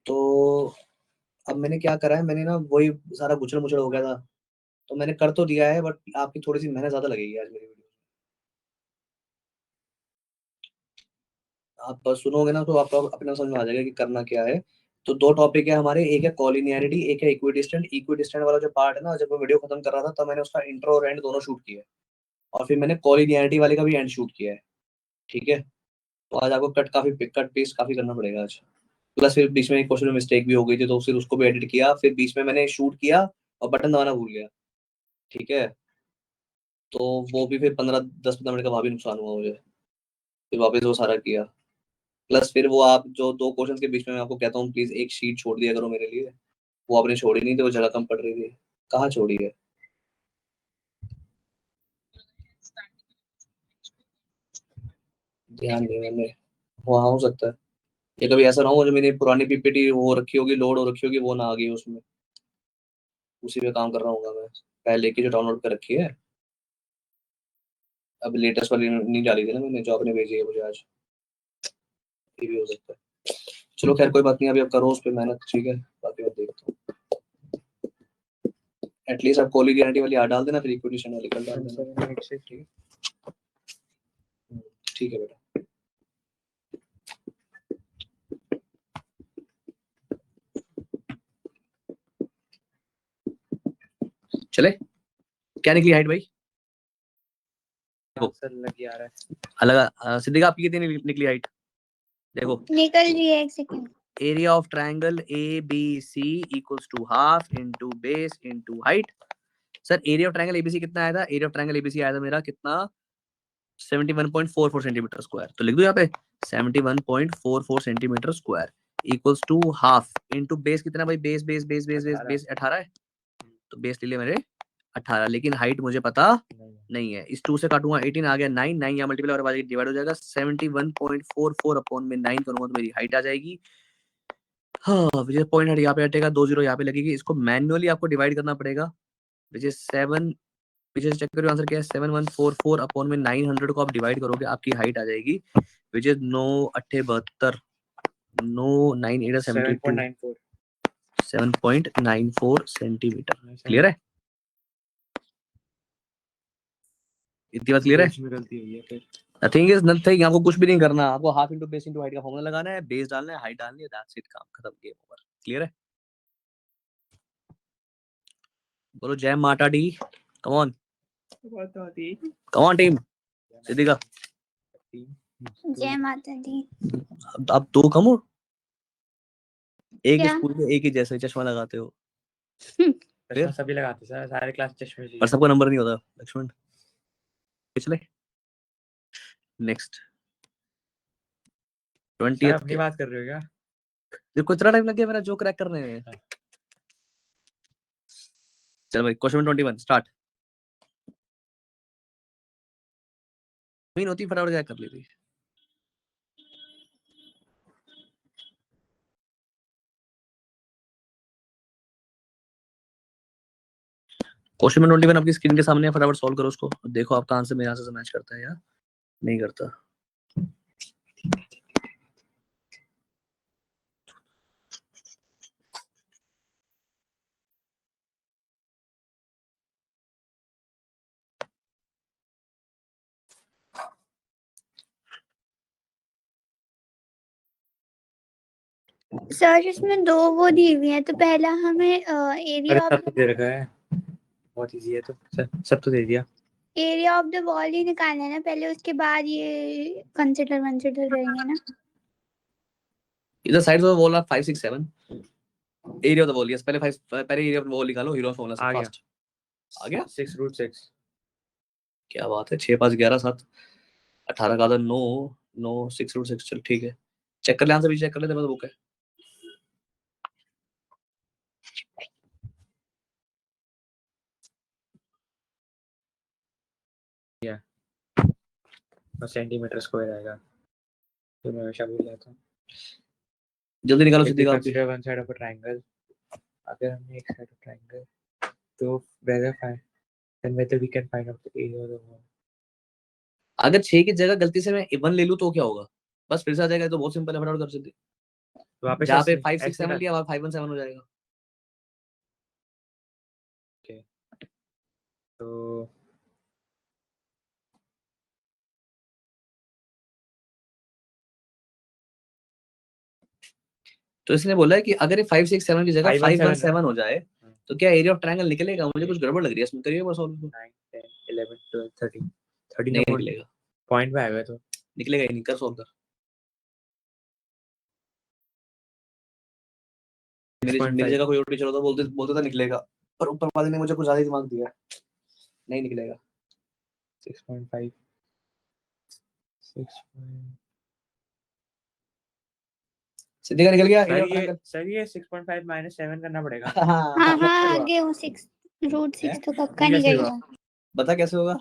तो अब मैंने क्या करा है, मैंने ना वही सारा गुचड़ मुचड़ हो गया था, तो मैंने कर तो दिया है, बट आपकी थोड़ी सी मेहनत ज्यादा लगेगी आज मेरी वीडियो। आप बस सुनोगे ना तो आपको अपना समझ में आ जाएगा कि करना क्या है। तो 2 टॉपिक है हमारे, एक है कॉलिनियरिटी, एक है इक्विडिस्टेंट। इक्विडिस्टेंट वाला जो पार्ट है ना, जब मैं वीडियो खत्म कर रहा था तब मैंने उसका इंट्रो और एंड दोनों शूट किया है, और फिर मैंने कॉलिनियरिटी वाले का भी एंड शूट किया है। ठीक है, तो आज आपको कट पेस्ट काफी करना पड़ेगा आज। प्लस फिर बीच में एक क्वेश्चन में मिस्टेक भी हो गई थी, तो फिर उसको भी एडिट किया, फिर बीच में मैंने शूट किया और बटन दबाना भूल गया। ठीक है, तो वो भी फिर 10-15 मिनट का वहाँ भी नुकसान हुआ मुझे, फिर वापस वो सारा किया। प्लस फिर वो आप जो 2 क्वेश्चन के बीच में मैं आपको कहता हूँ प्लीज एक शीट छोड़ दिया करो मेरे लिए, वो आपने छोड़ी नहीं थी, वो जगह कम पड़ रही थी। कहाँ छोड़ी है? ध्यान नहीं मैंने, वहाँ हो सकता है। ये कभी ऐसा ना हो जो मेरी पुरानी पीपीटी हो रखी होगी, लोड हो रखी होगी, वो ना आ गई उसमें, उसी पे काम कर रहा हूँ मैं पहले की जो डाउनलोड कर रखी है। अब लेटेस्ट वाली नहीं डाली थी ना मैंने, जो आपने भेजी है मुझे आज, ये भी हो सकता है। चलो खैर कोई बात नहीं, अभी आप करो उस पर मेहनत। ठीक है, बाकी मैं देखता हूँ। एटलीस्ट आप कोली गारंटी वाली आ डाल देना, फिर इक्विटी वाली कल डाल देना। 786 ठीक है, ठीक है बेटा। चले, क्या निकली हाइट भाई? देखो आंसर लग आ रहा है। अलग सिद्धिका आपकी कितनी निकली हाइट? देखो, निकल रही है, एक second. Area of triangle A B C equals to half into base into height. Sir area of triangle ABC कितना आया था? एरिया ऑफ ट्रायंगल एबीसी आया था मेरा कितना? 71.44 सेंटीमीटर स्क्वायर। तो लिख दो यहाँ पे 71.44 centimetre square equals to half into base कितना भाई? Base base base base base base 18 है, तो बेस ले लिया मेरे 18, लेकिन हाइट मुझे पता नहीं है। इस 2 से काटूंगा 18 आ गया 9, 9 यहाँ मल्टीप्लाई और बाद डिवाइड हो जाएगा 71.44 अपॉन में 9 करूंगा तो मेरी हाइट आ जाएगी। हाँ, विच इज पॉइंट यहाँ पे हटेगा, 2 0 यहाँ पे लगेगी। इसको मैन्युअली आपको डिवाइड करना पड़ेगा, which is 7, which is check करिए आंसर क्या है। 7144 अपॉन में 900 को आप डिवाइड करोगे, आपकी हाइट आ जाएगी विच इज 9 8 72, 9 9 8 72, 7.94 7.94 सेंटीमीटर। क्लियर है? इतनी बात क्लियर है? इसमें गलती हुई है फिर। नथिंग इज नथिंग, आपको कुछ भी नहीं करना, आपको half into base into height का फॉर्मूला लगाना है, बेस डालना है, हाइट डालनी है, दैट्स इट, काम खत्म, गेम ओवर। क्लियर है? बोलो जय माता D, come on come on team. Siddhika जय माता दी। अब 2 कम हो, एक क्या? स्कूल में एक ही जैसे चश्मा लगाते हो, चश्मा सभी लगाते सर, सारे क्लास चश्मे पर सबको नंबर नहीं होता। लक्ष्मण पिछले नेक्स्ट 20th अपनी बात कर रहे हो क्या? देखो इतना टाइम लग गया मेरा जो क्रैक करने में। चल भाई, क्वेश्चन 21 स्टार्ट। मीन होती फटाफट क्या कर लेती। क्वेश्चन 21 आपकी स्क्रीन के सामने है, फटाफट सॉल्व करो उसको, देखो आपका आंसर मेरे आंसर से मैच करता है या नहीं करता। सर इसमें 2 वो दी हुई है, तो पहला हमें अरे एरिया सब तो दे रखा है। बहुत इजी है तो सब तो दे दिया। एरिया ऑफ द वॉल ही निकालना है ना पहले, उसके बाद ये कंसिडर करेंगे ना। इधर sides of the wall are 5 6 7 area of the wall. Yes, पहले एरिया ऑफ द वॉल निकालो हीरो ऑफ फॉर्मूला से आ गया। फास्ट। आ गया 6√6 क्या बात है। 6 5 11 7 18 का 9 9 6√6 चल ठीक है। चेक कर ले, आंसर भी चेक कर ले, तेरे पास बुक है। और सेंटीमीटर स्क्वायर आएगा तो मैं हमेशा भूल जाता हूँ। जल्दी निकालो If we सिद्दीक आप भी। consider one side of a triangle, अगर हमने एक साइड ऑफ ट्रायंगल तो whether find then whether we can find out the area of the wall. अगर 6 की जगह गलती से मैं 1 ले लूं तो क्या होगा? बस फिर से आ जाएगा, तो बहुत सिंपल है, फटाफट कर सिद्दीक। तो वापस जहाँ पे ऐसे- 5 6 ऐसे 7 कर- लिया वहाँ 5 1 7 हो जाएगा। तो तो इसने बोला है कि अगर ये 5 6 7 की जगह 5 5 1 1 7 हो जाए तो क्या एरिया ऑफ ट्रायंगल निकलेगा? मुझे कुछ गड़बड़ लग रही है इसमें, करिए बस सॉल्व। 9 10 11 12 13 13 नहीं का निकलेगा, पॉइंट पे आएगा तो निकलेगा ही नहीं। कर सॉल्व कर। मेरी जगह कोई और टीचर होता बोलते बोलते था निकलेगा, पर ऊपर वाले ने मुझे कुछ ज्यादा ही दिमाग दिया। नहीं निकलेगा। 6.5 6. सिद्दीक निकल गया एरिया ऑफ ट्रायंगल। सर ये 6.5 माइनस 7 करना पड़ेगा। हाँ हाँ आगे हूँ 6√6 तो पक्का नहीं कैसे हुआ? करेगा। बता कैसे होगा?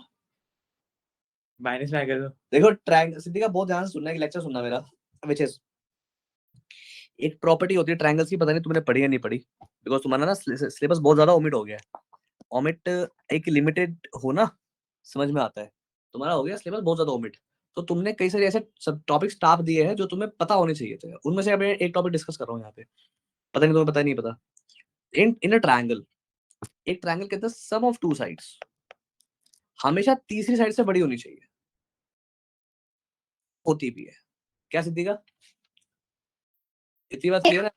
माइनस में आएगा तो देखो ट्रायंगल, सिद्दीक का बहुत ध्यान से सुनना है, लेक्चर सुनना मेरा, व्हिच इज एक प्रॉपर्टी होती है ट्रायंगल्स की, पता नहीं तुमने पढ़ी या नहीं पढ़ी, बिकॉज तुम्हारा ना सिलेबस बहुत ज्यादा ओमिट हो गया है। ओमिट एक लिमिटेड हो ना, समझ में आता है। तुम्हारा हो गया सिलेबस बहुत ज्यादा ओमिट, तो तुमने कई सारे ऐसे सब टॉपिक स्टाफ दिए हैं जो तुम्हें पता होने चाहिए थे। उनमें से अब मैं एक टॉपिक डिस्कस कर रहा हूँ यहाँ पे, पता नहीं तुम्हें पता नहीं पता। इन अ ट्रायंगल, एक ट्रायंगल के अंदर सम ऑफ टू साइड्स हमेशा तीसरी साइड से बड़ी होनी चाहिए, होती भी है। क्या सिद्दीका, इतनी बात क्लियर है?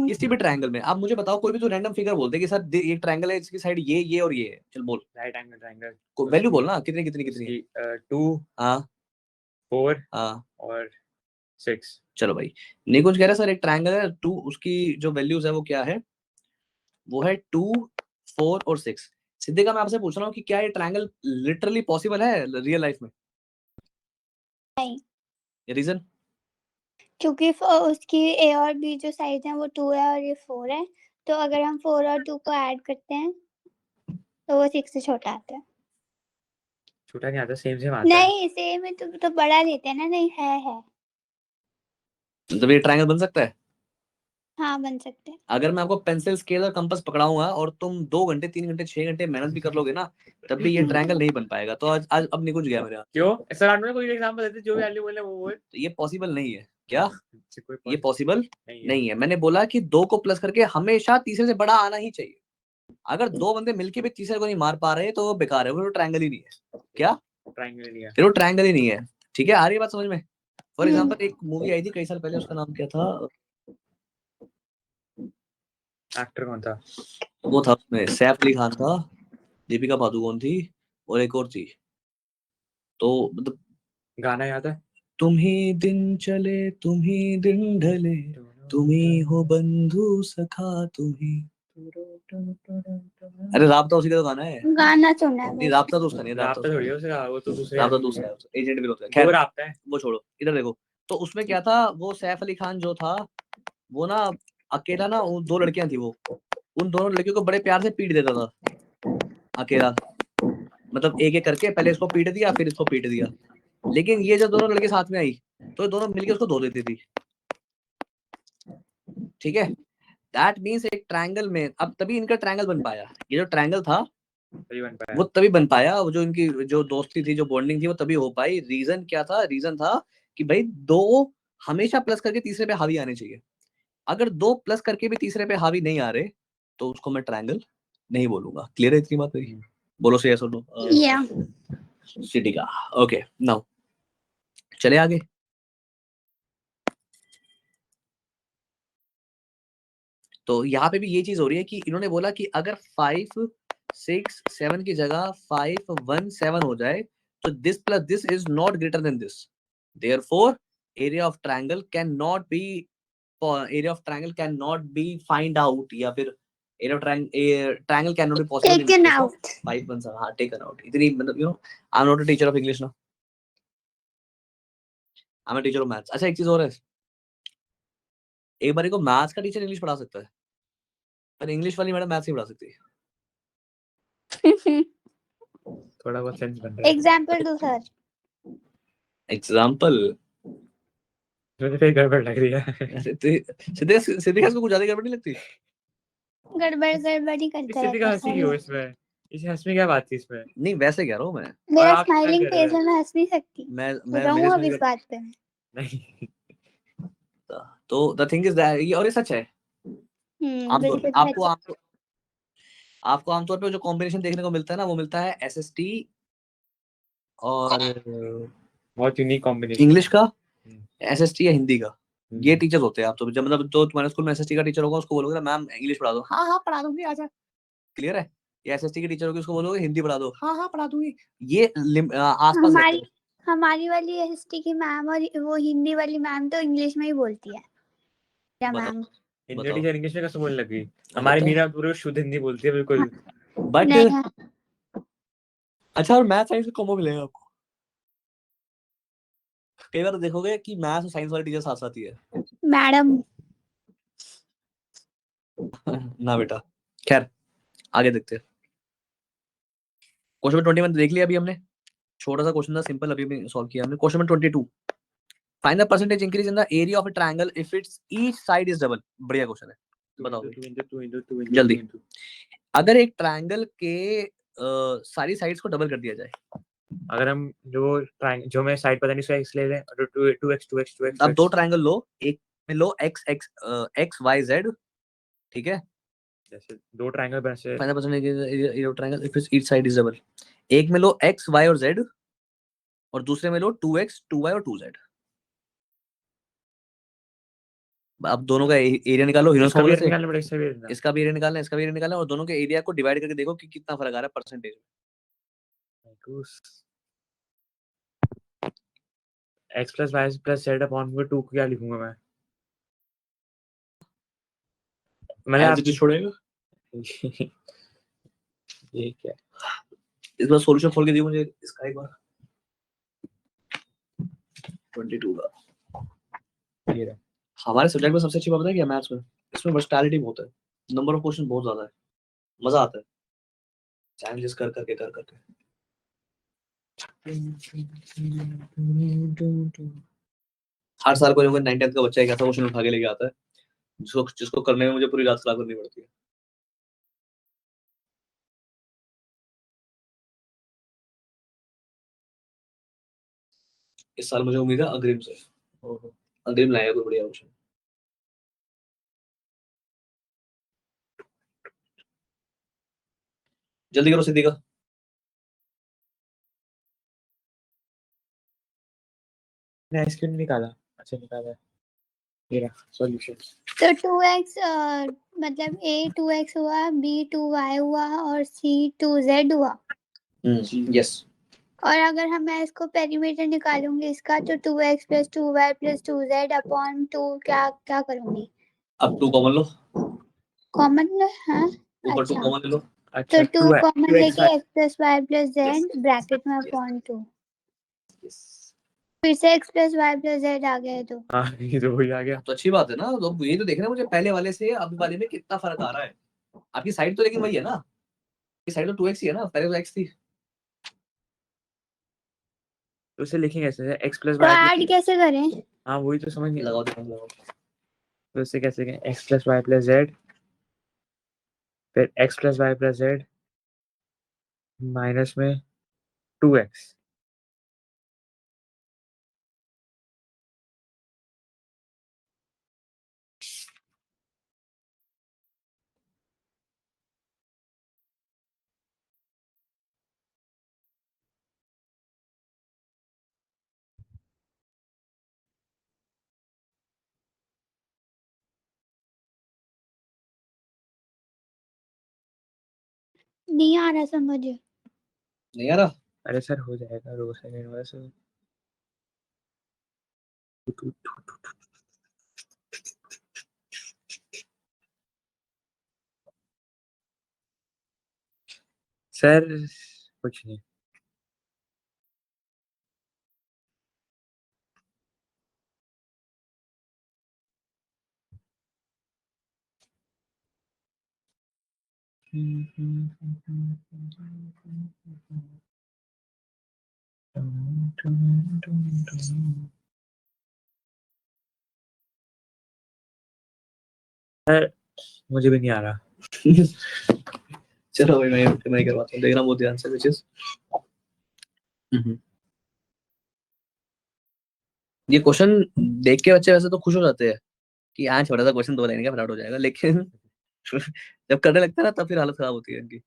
किसी भी ट्रायंगल में आप मुझे बताओ, कोई भी तो रैंडम फिगर बोलते हैं कि सर एक ट्रायंगल है, इसकी साइड ये और ये है, चल बोल। राइट एंगल ट्रायंगल को वैल्यू बोलना, कितनी कितनी कितनी? 2 हाँ 4 हाँ और 6। चलो भाई। निकुंज कह रहा है सर एक ट्रायंगल है 2, उसकी जो वैल्यूज है वो क्या है? वो है 2 4 और 6। सिद्दीका मैं आपसे पूछ रहा हूँ कि क्या ये ट्रायंगल लिटरली पॉसिबल है रियल लाइफ में? नहीं, रीजन? क्योंकि उसकी ए और बी जो साइड है वो 2 है और ये 4 है, तो अगर हम 4 और 2 को ऐड करते हैं तो वो 6 से छोटा आता है। छोटा नहीं आता, सेम आता है। नहीं सेम है तो बड़ा लेते हैं ना। नहीं है मतलब ये ट्रायंगल बन सकता है? हाँ बन सकते हैं। अगर मैं आपको पेंसिल स्केल और कंपास पकड़ाऊंगा और तुम 2 घंटे 3 घंटे 6 घंटे मेहनत भी कर लोगे ना, तब भी ये ट्रायंगल नहीं बन पाएगा। तो आज आज अब निकुंज गया मेरे हाथ। क्यों सर? आपने कोई एग्जांपल देते जो वैल्यू बोले वो बोल। तो ये पॉसिबल नहीं है क्या? कोई ये पॉसिबल नहीं है। नहीं है। मैंने बोला कि 2 को प्लस करके हमेशा तीसरे से बड़ा आना ही चाहिए। अगर 2 बंदे मिलके भी तीसरे को नहीं मार पा रहे तो वो बेकार है, वो ट्रायंगल ही नहीं है। क्या? ट्रायंगल नहीं है। फिर वो ट्रायंगल ही नहीं है। ठीक है, आ रही है बात समझ में? फॉर एग्जांपल एक मूवी आई थी कई साल पहले, उसका नाम क्या था? एक्टर कौन था? वो था उसमें सैफ अली खान था, दीपिका पादुकोण थी और एक और थी। तो मतलब गाना याद है? तुम ही दिन चले तुम ही दिन ढले, तुम ही हो बंधु सखा तुम ही। अरे राबता उसी का तो गाना है। गाना सुना है नहीं बस। राबता तो उसका नहीं, राब्ता थोड़ी है उसका, वो तो दूसरे राबता आदमी दूसरा है। है, एजेंट भी होता है। दो खैर राब्ता है। वो छोड़ो, इधर देखो। तो उसमें क्या था, वो सैफ अली खान जो था वो ना अकेला ना, वो 2 लड़कियां थी, वो उन दोनों लड़कियों को बड़े प्यार से पीट देता था अकेला। मतलब एक एक करके पहले इसको पीट दिया फिर इसको पीट दिया। लेकिन ये जो दोनों लड़के साथ में आई तो दोनों मिलके उसको धो देती थी। ठीक है, दैट मीन्स एक ट्रायंगल में अब तभी इनका ट्रायंगल बन पाया। ये जो ट्रायंगल था वो तभी बन पाया, वो जो इनकी जो दोस्ती थी, जो बॉन्डिंग थी, वो तभी हो पाई। रीजन क्या था? रीजन था कि भाई 2 हमेशा प्लस करके तीसरे पे हावी आने चाहिए। अगर 2 प्लस करके भी तीसरे पे हावी नहीं आ रहे तो उसको मैं ट्रायंगल नहीं बोलूंगा। क्लियर है इतनी बात मेरी? बोलो से यस और नो। या सिटी का ओके। नाउ चले आगे। तो यहाँ पे भी ये चीज हो रही है कि इन्होंने बोला कि अगर 5 6 7 की जगह 5 1 7 हो जाए तो this plus this is not greater than this. Therefore, area of triangle cannot be find out या फिर area of triangle cannot be possible in Taken case of out. 5 1 7. हाँ, taken out. इतनी मतलब I'm not a teacher of English now. I'm a teacher of maths. अच्छा, एक चीज और है, एक बार को मैथ्स का टीचर इंग्लिश पढ़ा सकता है, पर इंग्लिश वाली मैडम मैथ्स नहीं पढ़ा सकती. थोड़ा बहुत सेंस बन रहा है. Example do sir. एग्जाम्पल मुझे फिर गड़बड़ लग रही है. सिद्धिका को कुछ ज्यादा गड़बड़ नहीं लगती? गड़बड़ी करता स्थिति का रहता हंसी है क्यों इसमें? इस हंसने क्या बात थी इसमें? नहीं, वैसे कह रहा हूँ मैं. और मेरा आप क्या स्माइलिंग कर रहे फेस हो? है, मैं हंस नहीं सकती. मैं रहूं अब मेरे इस बात पे. नहीं. तो द थिंग इज दैट ये, और ये सच है आमतौर पे. बिल्कुल आपको सच. आपको आमतौर पे जो कॉम्बिनेशन देखने को मिलता है ना, वो मिलता है एसएसटी और बहुत यूनिक कॉम्बिनेशन. इंग्लिश का, हम्म. एसएसटी या हिंदी का. ये टीचर्स होते हैं. आप तो जब मतलब जो तुम्हारे स्कूल में एसएसटी का टीचर होगा उसको बोलोगे ना मैम इंग्लिश पढ़ा दो, हाँ हाँ पढ़ा दूंगी आजा. क्लियर है? या एसएसटी के टीचर होगी उसको बोलोगे हिंदी पढ़ा दो, हाँ हाँ पढ़ा दूंगी. ये आसपास रहते हैं. हमारी वाली हिस्ट्री की मैम और वो हिंदी वाली मैम तो इंग्लिश में ही बोलती है. क्या बताओ. मैम? हिंदी बताओ. टीचर इंग्लिश में कैसे बोलने लगी? हमारी बताओ. मीरा पूरी शुद्ध हिंदी बोलती है बिल्कुल. बट नहीं, अच्छा, और मैथ साइंस का कॉम्बो मिलेगा आपको. कई बार देखोगे कि मैथ्स और साइंस वाले टीचर साथ साथ ही है. मैडम. ना बेटा. खैर, आगे देखते हैं. क्वेश्चन नंबर 21 देख लिया अभी हमने. छोटा सा क्वेश्चन था, सिंपल, अभी भी सॉल्व किया हमने. Question number 22, find the percentage increase in the area of a triangle if it's each side is double. बढ़िया क्वेश्चन है, बताओ भाई. जल्दी. अगर एक ट्रायंगल के सारी साइड्स को डबल कर दिया जाए. अगर हम जो मैं साइड पता नहीं उसका x ले लें और 2x अब दो ट्रायंगल लो, एक में लो x x x y z, ठीक है. जैसे दो ट्रायंगल बन से find the percentage area of triangle if each side is double. एक में लो x y और z और दूसरे में लो 2x 2y और 2z. अब दोनों का एरिया निकालो हीरोस इसका भी फॉर्मूला एरिया से. निकालना पड़ेगा, इसका भी एरिया. इसका भी एरिया निकालना है, इसका भी एरिया निकालना है, और दोनों के एरिया को डिवाइड करके देखो कि कितना फर्क आ रहा है परसेंटेज में. x plus y plus z upon 2 को क्या लिखूंगा मैं? मैंने As आप it is छोड़ेगा. ये क्या? इस बार सॉल्यूशन खोल के दियो मुझे इसका एक बार. 22 का ये रहा. हमारे सब्जेक्ट में सबसे अच्छी बात पता है क्या, मैथ्स में इसमें वर्सटैलिटी बहुत है. नंबर ऑफ क्वेश्चन बहुत ज्यादा है, मजा आता है चैलेंजेस कर करके कर करके. हर साल कोई ना कोई 9th का बच्चा एक ऐसा क्वेश्चन उठा के लेके आता है जिसको जिसको करने में मुझे पूरी रात खराब करनी पड़ती है. इस साल मुझे उम्मीद है अग्रिम से. अग्रिम लाएगा कोई बढ़िया क्वेश्चन. जल्दी करो सिद्धि का. मैंने इसक्यू नहीं निकाला. अच्छा निकाला है. ये रहा सॉल्यूशन. तो 2x मतलब a 2x हुआ, b 2y हुआ और c 2z हुआ. यस. और अगर हम मैं इसको पेरीमीटर निकालूंगी इसका तो 2x plus 2y plus 2z upon 2 क्या क्या करूंगी? अब 2 कॉमन लो, कॉमन है. ऊपर 2 अच्छा, कॉमन ले लो. तो 2 कॉमन 2x लेके x plus y plus z Yes. Bracket में अपॉन 2. Yes. फिर से x plus y plus z आ गया है तो. हाँ ये तो वही आ गया. तो अच्छी बात है ना. तो ये तो देख रहे हैं मुझे पहले वाले से अब वाले में कितना फर्क आ रहा है. आपकी साइड तो लेकिन वही है ना, आपकी साइड तो 2x ही है ना, पहले तो x थी. तो उसे लिखेंगे ऐसे x plus तो y ऐड कैसे करें? हाँ वही तो समझ नहीं. लगाओ दिमाग लगाओ. तो उसे कैसे लिखेंगे? x plus y plus z फिर x plus y plus z minus में 2x. नहीं आ रहा समझ। नहीं आ रहा? अरे सर हो जाएगा, रो सेकंड बस। सर कुछ नहीं। सर मुझे भी नहीं आ रहा। चलो भाई मैं करवाता हूँ, देख रहा हूँ बहुत ध्यान से which is ये क्वेश्चन देख के बच्चे वैसे तो खुश हो जाते हैं कि आज छोटा सा क्वेश्चन 2 लाइन का फटाफट हो जाएगा, लेकिन जब करने लगता है ना तब फिर हालत खराब होती है इनकी।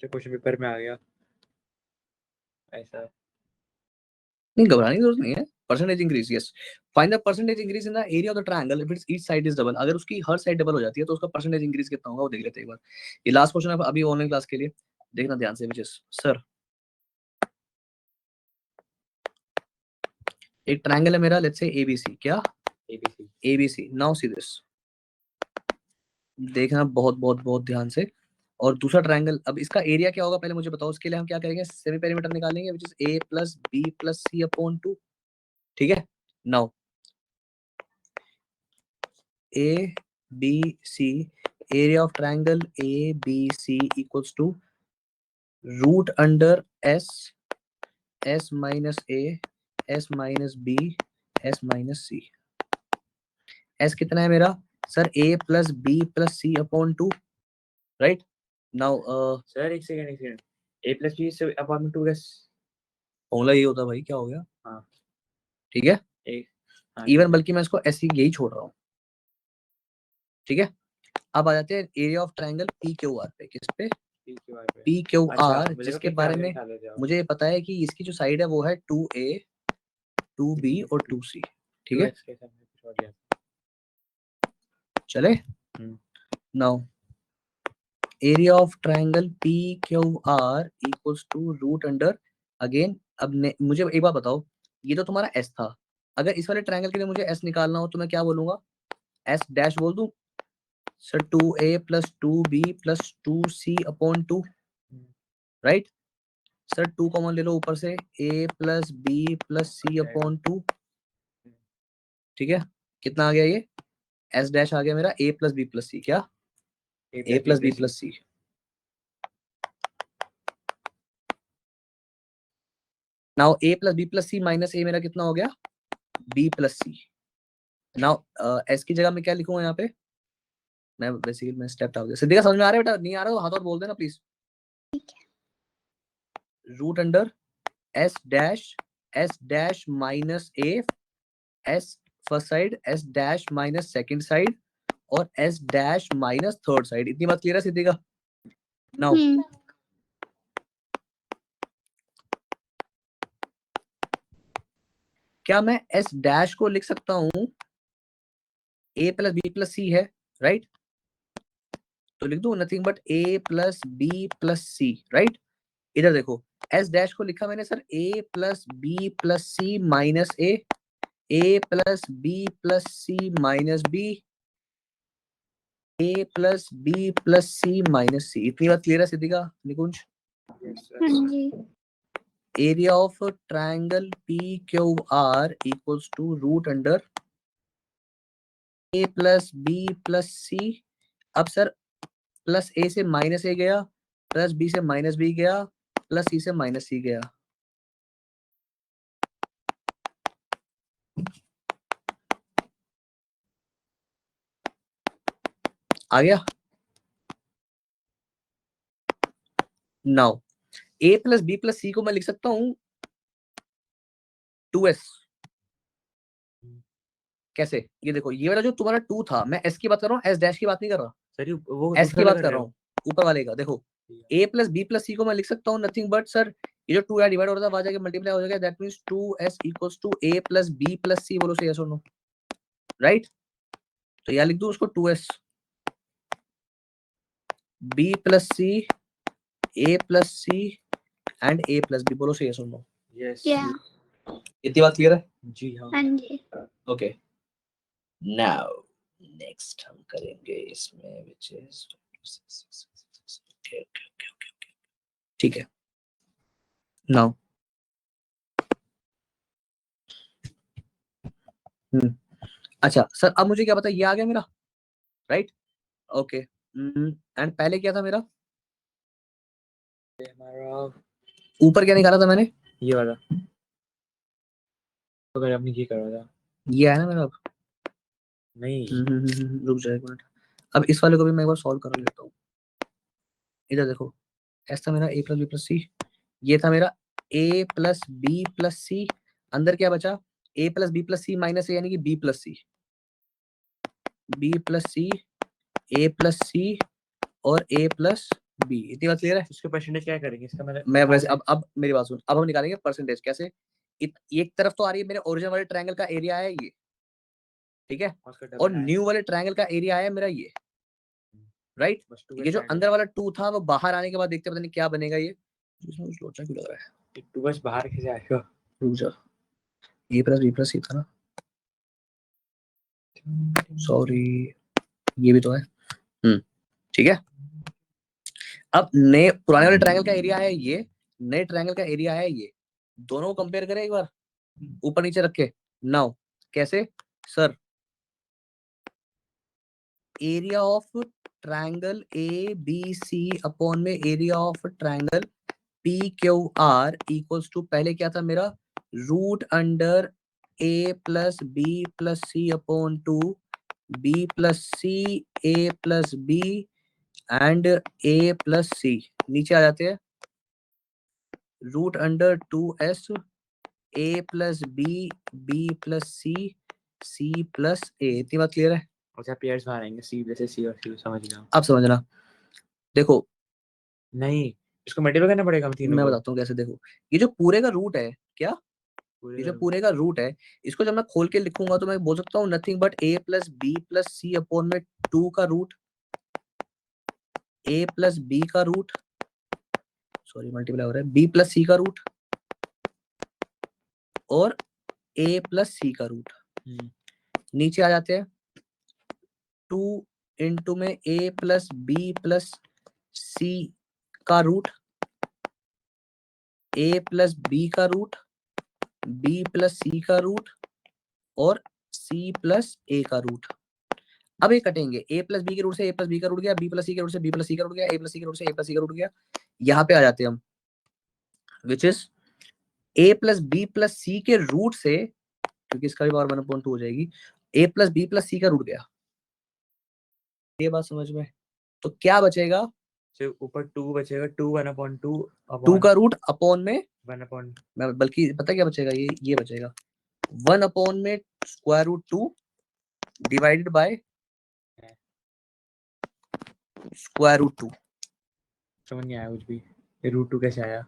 क्वेश्चन पेपर में आ गया ऐसा। नहीं, घबराने की जरूरत नहीं है। Percentage increase, yes, find the percentage increase in the area of the triangle if it's each side is double. अगर उसकी हर साइड डबल हो जाती है तो उसका परसेंटेज इंक्रीज कितना होगा वो देख लेते हैं एक बार। ये लास्ट क्वेश्चन है अभी ऑनलाइन क्लास के लिए, देखना ध्यान से। सर एक ट्रायंगल है मेरा, लेट्स से एबीसी, क्या एबीसी। नाउ सी दिस, देखना बहुत बहुत बहुत ध्यान से। और दूसरा ट्रायंगल, अब इसका एरिया क्या होगा पहले मुझे बताओ। उसके लिए हम क्या करेंगे, सेमी पेरीमीटर निकालेंगे which is a plus b plus c upon 2। ठीक है, now a b c, area of triangle a b c equals to root under s, s minus a, s minus b, s minus c। s कितना है मेरा sir, a plus b plus c upon 2, right. Now sir एक second a plus b से upon 2s formula ये होता है भाई, क्या हो गया? हाँ ठीक है, एक हाँ, इवन बल्कि मैं इसको ऐसे यही छोड़ रहा हूँ। ठीक है, अब आ जाते हैं area of triangle P Q are पे। किस पे? पी क्यू आर, जिसके बारे में मुझे पता है कि इसकी जो साइड है वो है 2a 2b और 2c। ठीक है, चले। Now area of triangle P Q R equals to root under, again अब मुझे एक बात बताओ, ये तो तुम्हारा एस था। अगर इस वाले ट्रायंगल के लिए मुझे एस निकालना हो तो मैं क्या बोलूंगा, एस डैश बोल दूं sir, 2a plus 2b plus 2c upon 2, right. Sir 2 common ले लो ऊपर से, a plus b plus c upon 2। ठीक है, कितना आ गया ये, एस डैश आ गया मेरा a plus b plus c, क्या a plus b plus c। Now a plus b plus c minus a मेरा कितना हो गया, b plus c। Now s की जगह में क्या लिखूंगा यहाँ पे, मैं बेसिकली मैं स्टेप डाल दिया। सिद्धिका समझ में आ रहा है बेटा? नहीं आ रहा तो हाथ और बोल देना please. Root under s dash minus a, s first side, s dash minus second side और s dash minus third side. इतनी बात क्लियर है सिद्धिका? नाउ क्या मैं s डैश को लिख सकता हूं, a plus B plus C है, राइट, तो लिख दू nothing but a plus B plus C, right. इधर देखो, s डैश को लिखा मैंने sir a plus B plus C minus a plus B plus C minus b, a plus B plus C minus C. इतनी बात clear है सिद्धिका निकुंज? हाँ जी। Area of triangle P Q R equals to root under a plus B plus C. अब sir plus a से minus a गया, plus b से minus b गया, प्लस c से माइनस c गया। आ गया? Now a plus B plus C को मैं लिख सकता हूं 2s। कैसे? ये देखो, ये वाला जो तुम्हारा 2 था, मैं s की बात कर रहा हूँ, s डैश की बात नहीं कर रहा। सर वो s की बात कर रहा हूँ, ऊपर वाले का। देखो a plus B plus C को मैं लिख सकता हूँ नथिंग बट सर ये जो 2 यार डिवाइड हो रहा था वहां जाके मल्टीप्लाई हो जाएगा, that means 2s equals to a plus b plus c, बोलो सही है सुनो, राइट? तो यहाँ लिख दूं उसको 2s b plus c a plus c and a plus b, बोलो सही है सुनो। यस या इतनी बात क्लियर है? जी हाँ हाँ जी। ओके, नाउ नेक्स्ट हम करेंगे इसमें व्हिच इज ठीक है। नाउ अच्छा सर, अब मुझे क्या पता, ये आ गया मेरा, राइट? ओके, एंड पहले क्या था मेरा, हमारा ऊपर क्या निकाला था मैंने, ये वाला, तो अगर आपने ये करा था ये है ना मेरा। अब नहीं रुक जाए एक मिनट, अब इस वाले को भी मैं एक बार सॉल्व कर लेता हूँ। इधर देखो, ऐसा मेरा a plus B plus C, ये था मेरा a plus B plus C, अंदर क्या बचा, a plus B plus C minus A, यानी कि b plus C, b plus C, a plus C और a प्लस बी। इतनी बात क्लियर है? इसके परसेंटेज क्या करेंगे इसका, मतलब मैं वैसे अब मेरी बात सुन, अब हम निकालेंगे परसेंटेज कैसे। एक तरफ तो आ रही है मेरे ओरिजिनल वाले ट्रायंगल का एरिया है ये, ठीक है, और न्यू वाले ट्रायंगल का एरिया है मेरा ये, राइट? ये जो अंदर वाला 2 था वो बाहर आने के बाद देखते पता नहीं क्या बनेगा ये, इसमें कुछ लोचा क्यों लग रहा है, 2 बस बाहर कैसे आएगा? रुक जा, a प्लस बी प्लस सी था ना, सॉरी ये भी तो है, ठीक है। अब नए पुराने वाले ट्रायंगल का एरिया है ये, नए ट्रायंगल का एरिया है ये, दोनों को कंपेयर करें एक बार ऊपर नीचे रख के। नाउ कैसे sir, area of triangle A B C upon में area of triangle P Q R equals to, पहले क्या था मेरा, root under A plus B plus C upon two B plus C A plus B and A plus C, नीचे आ जाते हैं root under 2s A plus B plus C plus A. इतनी बात क्लियर है? अच्छा पेयर्स बाहर आएंगे, सी जैसे सी और सी, समझ गया। अब समझना, देखो नहीं इसको मल्टीप्लाई करना पड़ेगा हम तीनों मैं को। बताता हूँ कैसे। देखो ये जो पूरे का रूट है, क्या पूरे ये का जो पूरे का रूट है, इसको जब मैं खोल के लिखूंगा तो मैं बोल सकता हूँ nothing but a plus B plus C upon में 2 का रूट, a प्लस बी का रूट, सॉरी मल्टीप्लाई हो रहा है, b प्लस सी का रूट और a प्लस सी का रूट। नीचे आ जाते हैं 2 इंटू में a प्लस बी प्लस सी का रूट, a प्लस बी का रूट, b प्लस सी का रूट और c प्लस a का रूट। अब ये कटेंगे, a प्लस बी के रूट से a प्लस बी का रूट गया, b प्लस सी के रूट से b प्लस सी का रूट गया, a प्लस सी के रूट से a प्लस सी का रूट गया। यहाँ पे आ जाते हैं हम, which is a plus B plus C के रूट से, क्योंकि इसका भी पावर 1/2 हो जाएगी, a प्लस बी प्लस सी का रूट गया। ये बात समझ में? तो क्या बचेगा, सिर्फ ऊपर 2 बचेगा, 2 1/2 2 का रूट अपॉन में, 1/, बल्कि पता क्या बचेगा, ये बचेगा 1 अपॉन में square root 2 divided by square root 2। समझ नहीं आया कुछ भी, ये √2 कैसे आया?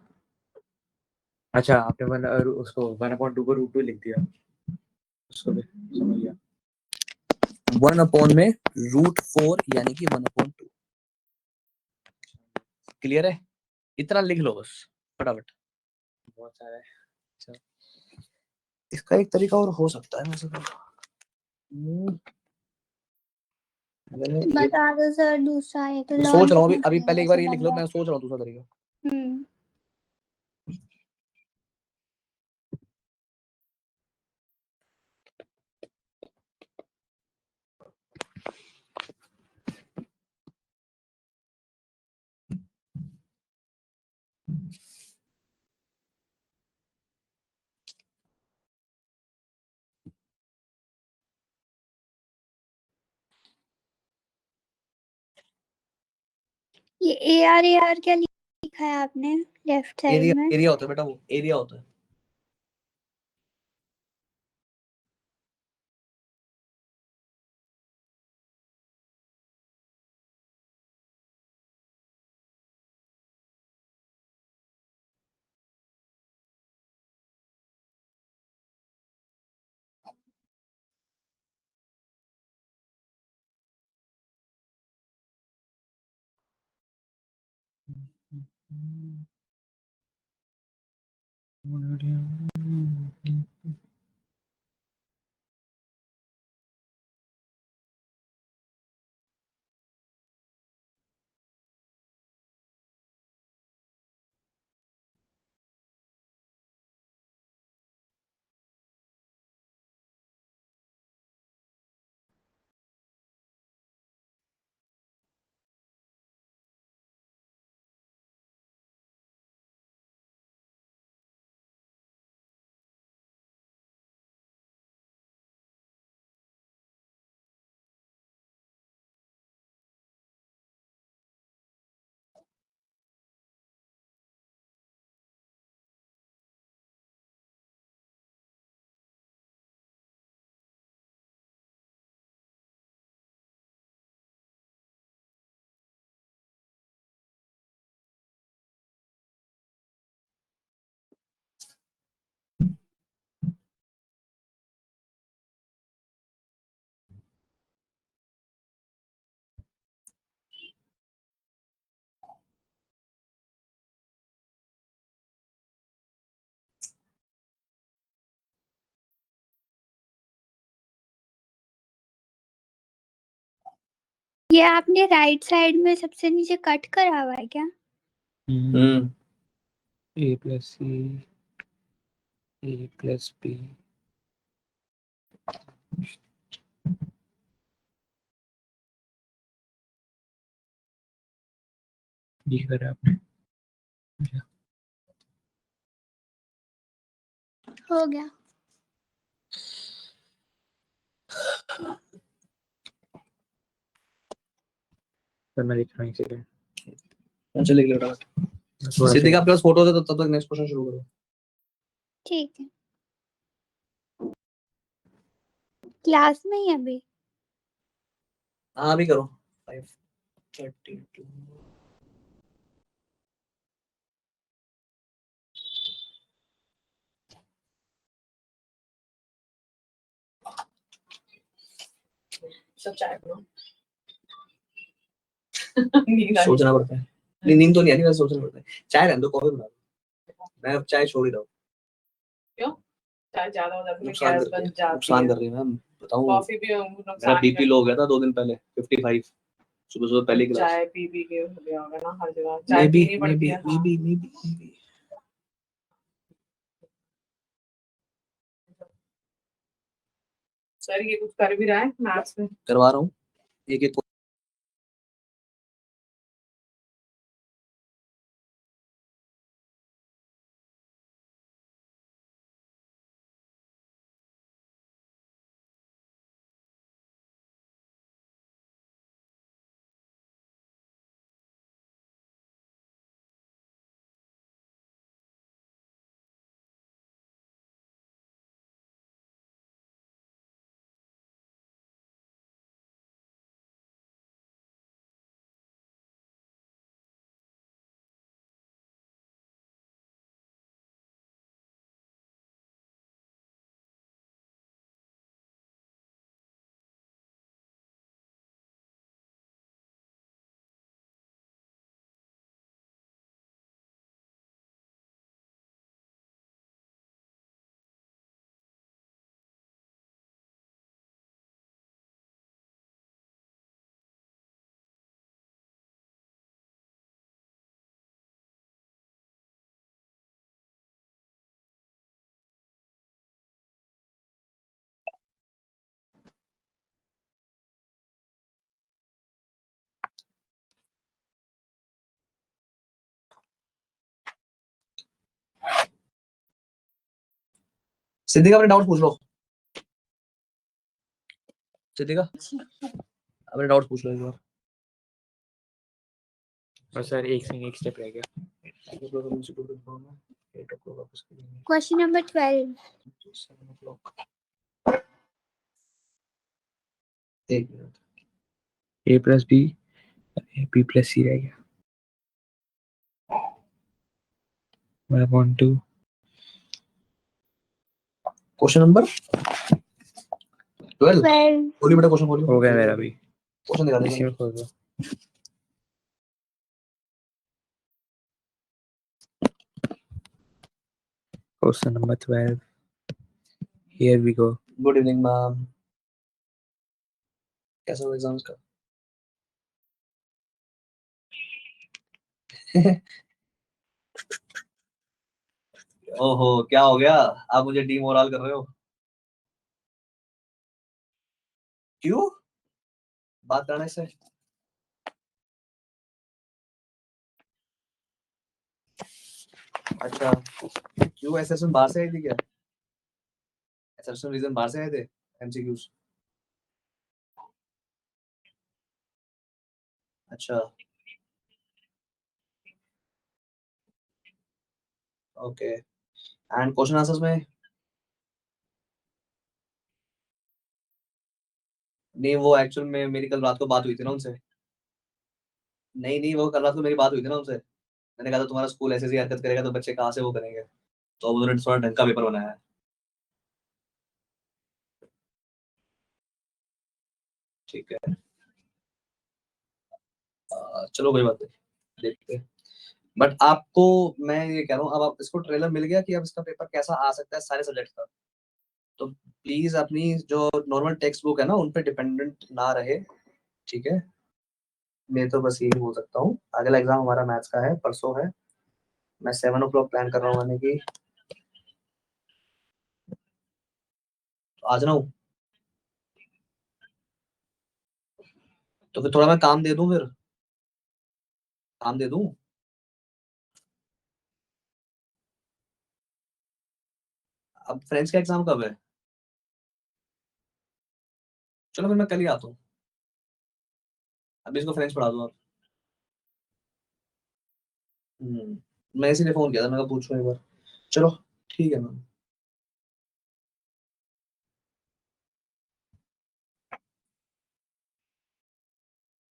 अच्छा आपने उसको 1/2 को √2 लिख दिया, उसको भी समझ गया। 1 अपॉन में √4 यानी कि 1/2। क्लियर है? इतना लिख लो बस फटाफट। बहुत सारा है। अच्छा इसका एक तरीका और हो सकता है वैसे तो, अगर मैं बता दो सर दूसरा, ये तो सोच लर्न रहा हूँ करना अभी पड़ेगा पहले एक बार वैसे ये लिख लो, लग मैं सोच रहा हूँ दूसरा तरीका। रहा है। ये AR क्या लिखा है आपने लेफ्ट साइड एरिया में? एरिया होता है बेटा, वो एरिया होता है। ये आपने राइट साइड में सबसे नीचे कट करा हुआ है क्या? A plus C, A plus B. ये करा आपने? हो गया। तो मैं लिख रहा हूँ इसे। अच्छा लिख लो थोड़ा सिद्धिका आपके पास फोटो है तो तब तक नेक्स्ट क्वेश्चन शुरू करो। ठीक है। क्लास में ही अभी? हाँ अभी करो 5:32 सब चाय करो। सोचना पड़ता है। नहीं नींद तो नहीं आती, वैसे सोचना पड़ता है। चाय रहने दो, कॉफी बना दो। मैं अब चाय छोड़ ही रहा हूँ। क्यों? चाय ज्यादा हो जाती है, नुकसान गैस कर बन रही है, जाती नुकसान है। कर रही है मैम, बताऊँ। कॉफी भी मेरा नुकसान बीपी लो हो गया था 2 दिन पहले 55 सुबह सुबह पहली गिलास। चाय पी के हो गया होगा ना हर जगह। चाय पीनी पड़ती है। maybe सर ये कुछ कर भी रहा है मैथ्स में। करवा रहा हूँ एक एक। सिद्धिका अपने डाउट पूछ लो। सिद्धिका अपने डाउट पूछ लो एक बार। और सर एक स्टेप रह गया। Question number 12। 7 o'clock। एक minute. A plus B, B plus C रह गया। 1/2। Question number 12। 12। बोलिए बेटा, क्वेश्चन बोलिए। हो गया मेरा भी। क्वेश्चन दिखा इसी दीजिए। में खोल दो। Question number 12. Here we go. Good evening ma'am, कैसा हुआ एग्जाम्स का? ओहो, क्या हो गया? आप मुझे डीमोरल कर रहे हो? क्यों? बात करने से? अच्छा, क्यों? एसएसएन बाहर से आई थी क्या? एसएसएन रीजन बाहर से आए थे एमसीक्यूज? अच्छा, ओके। एंड क्वेश्चन आंसर्स में? नहीं, वो एक्चुअल में मेरी कल रात को बात हुई थी ना उनसे। नहीं नहीं, वो कल रात को मेरी बात हुई थी ना उनसे। मैंने कहा था तुम्हारा स्कूल ऐसे ऐसी हरकत करेगा तो बच्चे कहाँ से वो करेंगे, तो अब उन्होंने थोड़ा ढंग का पेपर बनाया है। ठीक है, चलो कोई बात नहीं, देखते हैं। बट आपको मैं ये कह रहा हूँ, अब आप इसको ट्रेलर मिल गया कि अब इसका पेपर कैसा आ सकता है सारे सब्जेक्ट का, तो प्लीज अपनी जो नॉर्मल टेक्स्ट बुक है ना उन पे डिपेंडेंट ना रहे, ठीक है? मैं तो बस यही बोल सकता हूँ। अगला एग्जाम हमारा मैथ्स का है, परसों है। मैं 7 o'clock प्लान कर रहा हूँ आने की, तो आज ना हूँ तो फिर थोड़ा मैं काम दे दूँ, फिर काम दे दूँ। अब फ्रेंच का एग्जाम कब है? चलो फिर मैं कल ही आता हूँ, अभी इसको फ्रेंच पढ़ा दूँ आप। मैं इसीलिए फोन किया था, मैं कहा पूछूं एक बार। चलो ठीक है मैम।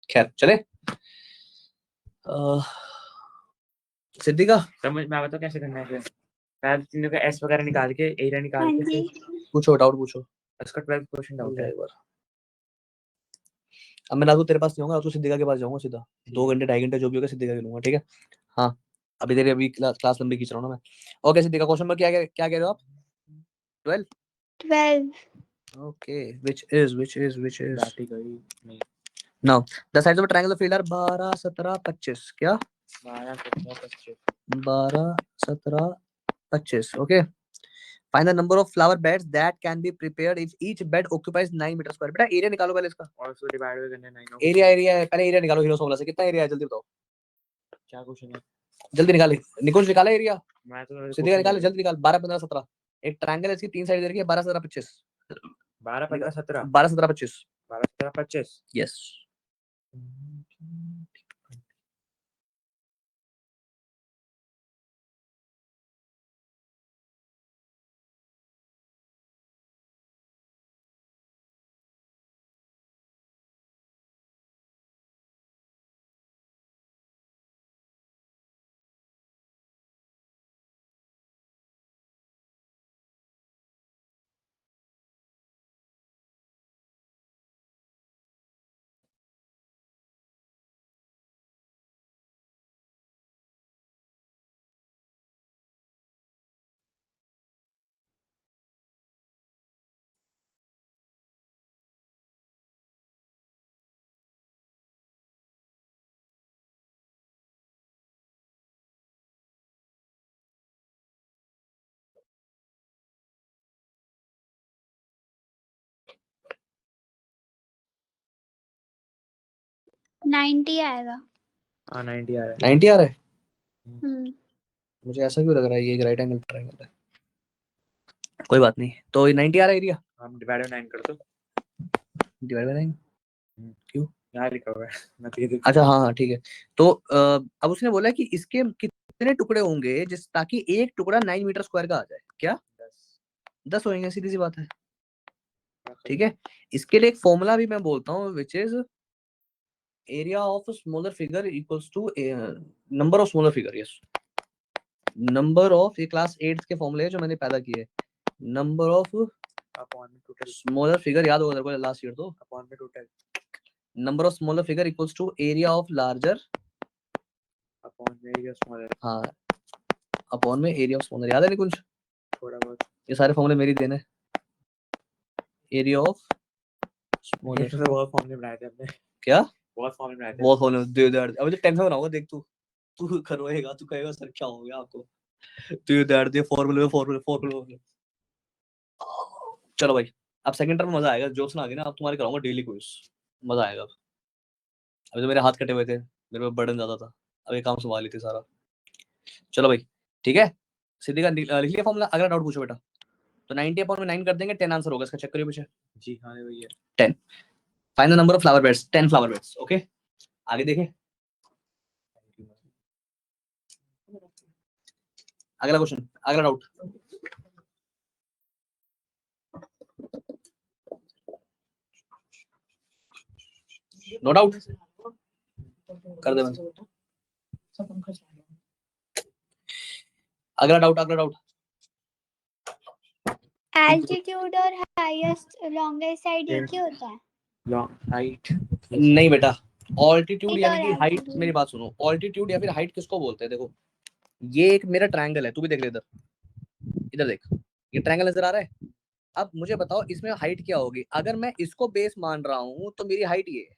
खैर चले। सिद्धिका, समझ में आता कैसे करना है फिर? पहले तीनों का एस वगैरह निकाल के एरिया निकाल हाँ के जी। फिर पूछो डाउट पूछो। इसका 12 क्वेश्चन डाउट है। एक बार अब मैं राजू तेरे पास नहीं होगा, राजू सिद्धिका के पास जाऊंगा सीधा। 2 घंटे 2.5 घंटे जो भी होगा सिद्धिका के लूंगा, ठीक है? हाँ, अभी तेरी अभी क्लास लंबी खींच रहा हूँ ना मैं। ओके सिद्धिका, क्वेश्चन नंबर क्या कह रहे हो आप? 12? 12। ओके, which is बात ही गई नहीं। now the sides of a triangle of field are 12 17 25 क्या? 12 17 25 12 17 25 okay. Find the number of flower beds that can be prepared if each bed occupies 9 meter square। बेटा एरिया निकालो पहले इसका। और उसको डिवाइड भी करना है 9 एरिया है, पहले एरिया निकालो हीरो सोमला से, कितना एरिया है जल्दी बताओ। क्या क्वेश्चन है? जल्दी निकाले, निकुंज निकाला एरिया। मैं तो सीधे निकाले, जल्दी निकाल। 12 15 17। एक ट्रायंगल है, इसकी 3 साइड दे रखी है। 12 17 25 12 15 17 12 17 25 12 17 25 यस। नाइन्टी आएगा। हां 90 आ रहा है। 90 आ रहा है। हम्म। मुझे ऐसा क्यों लग रहा है ये एक राइट एंगल ट्रायंगल है। कोई बात नहीं, तो ये 90 आ रहा है एरिया। हम डिवाइड बाय 9 कर दो। डिवाइड बाय 9 क्यों? यहाँ लिखा हुआ है मैं तो ये देख। अच्छा हाँ हाँ ठीक है। तो अब उसने बोला कि इसके कितने टुकड़े होंगे जिस ताकि एक टुकड़ा 9 मीटर स्क्वायर का आ जाए। क्या 10 होंगे? सीधी सी बात है, ठीक है? इसके लिए एक फॉर्मूला भी मैं बोलता हूँ, which is area of smaller figure equals to number of smaller figure. Yes, number of, ये क्लास 8 के फॉर्मूले जो मैंने पैदा किए। नंबर ऑफ अपॉन में टोटल स्मॉलर फिगर याद होगा तेरे को लास्ट ईयर तो। अपॉन में total number of smaller figure equals to area of larger upon में एरिया स्मॉलर। हाँ, अपॉन में एरिया ऑफ स्मॉलर। याद है नहीं कुछ? ये सारे फॉर्मूले मेरी देने। एरिया ऑफ स्मॉल ये तो बहुत फॉर्मूले बनाए थे हमने, क्या बहुत फॉर्मूले बनाए थे। बहुत फॉर्मूले दे दे। अबे तो 10 से बनाऊंगा, देख तू करवाएगा, तू कहेगा सर क्या हो गया आपको, तू दे फॉर्मूले। चलो भाई अब सेकंड टर्म मजा आएगा, जोश ना आ गई ना, अब तुम्हारे कराऊंगा डेली क्विज, मजा आएगा। अभी तो मेरे हाथ कटे हुए थे, मेरे पे बर्डन ज्यादा था, अब ये काम संभाल लेते सारा। चलो भाई ठीक है, सिद्धि का लिख लिया फॉर्मूला, अगला डाउट पूछो बेटा। तो 90/9 कर देंगे, 10 आंसर होगा इसका, चेक करिए पीछे। जी हाँ भैया। 10 find the number of flower beds, 10 flower beds. Okay आगे देखें, अगला क्वेश्चन, अगला डाउट। नो डाउट कर दे बंद। अगला डाउट। एल्टीट्यूड और हाईएस्ट लॉन्गेस्ट साइड एक ही होता है? लॉन्ग हाइट नहीं बेटा, ऑल्टीट्यूड Height यानी और कि हाइट, altitude। मेरी बात सुनो, ऑल्टीट्यूड या फिर हाइट किसको बोलते हैं? देखो ये एक मेरा ट्रायंगल है, तू भी देख ले इधर, इधर देख, ये ट्रायंगल नजर आ रहा है। अब मुझे बताओ इसमें हाइट क्या होगी? अगर मैं इसको बेस मान रहा हूं तो मेरी हाइट ये है।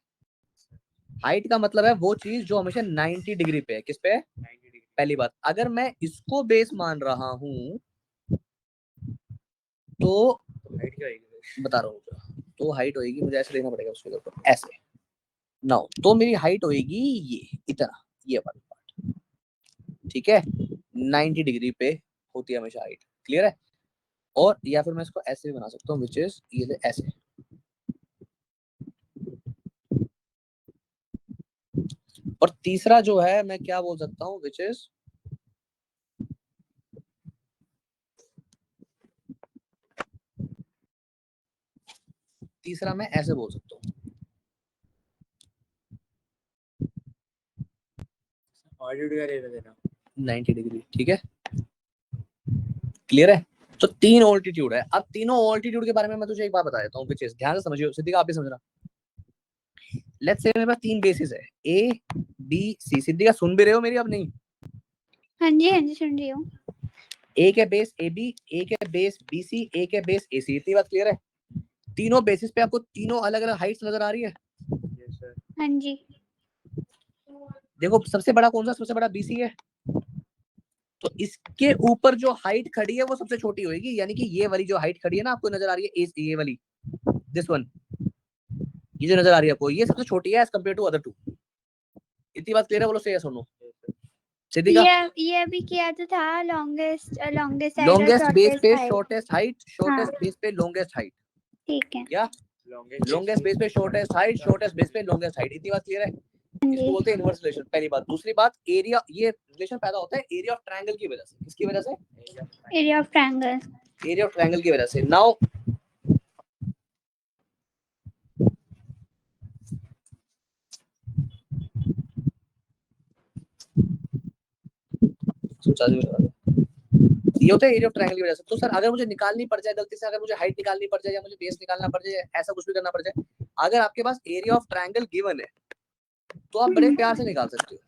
हाइट का मतलब है वो चीज जो हमेशा 90 डिग्री पे है। किस पे? 90 डिग्री। पहली बात, अगर मैं इसको बेस मान रहा हूं तो हाइट क्या आएगी? बता रहा हूँ, तो हाइट होगी, मुझे ऐसे देखना पड़ेगा उसके ऊपर, ऐसे नाउ, तो मेरी हाइट होगी ये इतना, ये वाला पार्ट, ठीक है। 90 डिग्री पे होती है हमेशा हाइट, क्लियर है? और या फिर मैं इसको ऐसे भी बना सकता हूँ, विच इज ये ऐसे। और तीसरा जो है मैं क्या बोल सकता हूँ, विच इज तीसरा मैं ऐसे बोल सकता हूँ, ऑल्टीट्यूड का ले लेना 90 डिग्री, ठीक है, क्लियर है? तो 3 ऑल्टीट्यूड है। अब तीनों ऑल्टीट्यूड के बारे में मैं तुझे एक बात बता देता हूँ, विच इज, ध्यान से समझियो, सिद्धिका आप भी समझना। लेट्स से मेरे पास 3 बेसिस है, ए बी सी। सिद्धिका सुन भी रहे हो मेरी? अब नहीं? हाँ जी सुन रही हूँ। एक है बेस ए बी, एक है बेस बी सी, एक है बेस ए सी। इतनी बात क्लियर है? तीनों बेसिस पे आपको तीनों अलग अलग हाइट्स नजर आ रही है। Yes sir. हाँ जी। देखो सबसे बड़ा कौन सा? सबसे बड़ा बीसी है, तो इसके ऊपर जो हाइट खड़ी है वो सबसे छोटी होगी, यानी कि ये वाली जो हाइट खड़ी है ना आपको नजर आ रही है, ये वाली, दिस वन, ये जो नजर आ रही है आपको, ये सबसे छोटी है as compare to other two. इतनी बात क्लियर है? बोलो से यस और नो। सिद्धिका, ये भी किया तो था, लॉन्गेस्ट साइड और लॉन्गेस्ट बेस पे हाइट। शॉर्टेस्ट हाइट, शॉर्टेस्ट हाँ। बेस पे लॉन्गेस्ट हाइट, ठीक है। क्या? लॉन्गेस्ट बेस पे शॉर्टेस्ट हाइट, शॉर्टेस्ट बेस पे लॉन्गेस्ट हाइट। इतनी बात क्लियर है? हाँ इसको जी। बोलते हैं इनवर्स रिलेशन, पहली बात। दूसरी बात, एरिया, ये रिलेशन पैदा होता है एरिया ऑफ ट्रायंगल की वजह से। किसकी वजह से? Area of triangle. Area of triangle की वजह से। नाउ ये होता है एरिया ऑफ ट्रायंगल की वजह से। तो सर अगर मुझे निकालनी पड़ जाए गलती से, अगर मुझे हाइट निकालनी पड़ जाए या मुझे बेस निकालना पड़ जाए, ऐसा कुछ भी करना पड़ जाए, अगर आपके पास एरिया ऑफ ट्रायंगल गिवन है तो आप बड़े प्यार से निकाल सकते हो।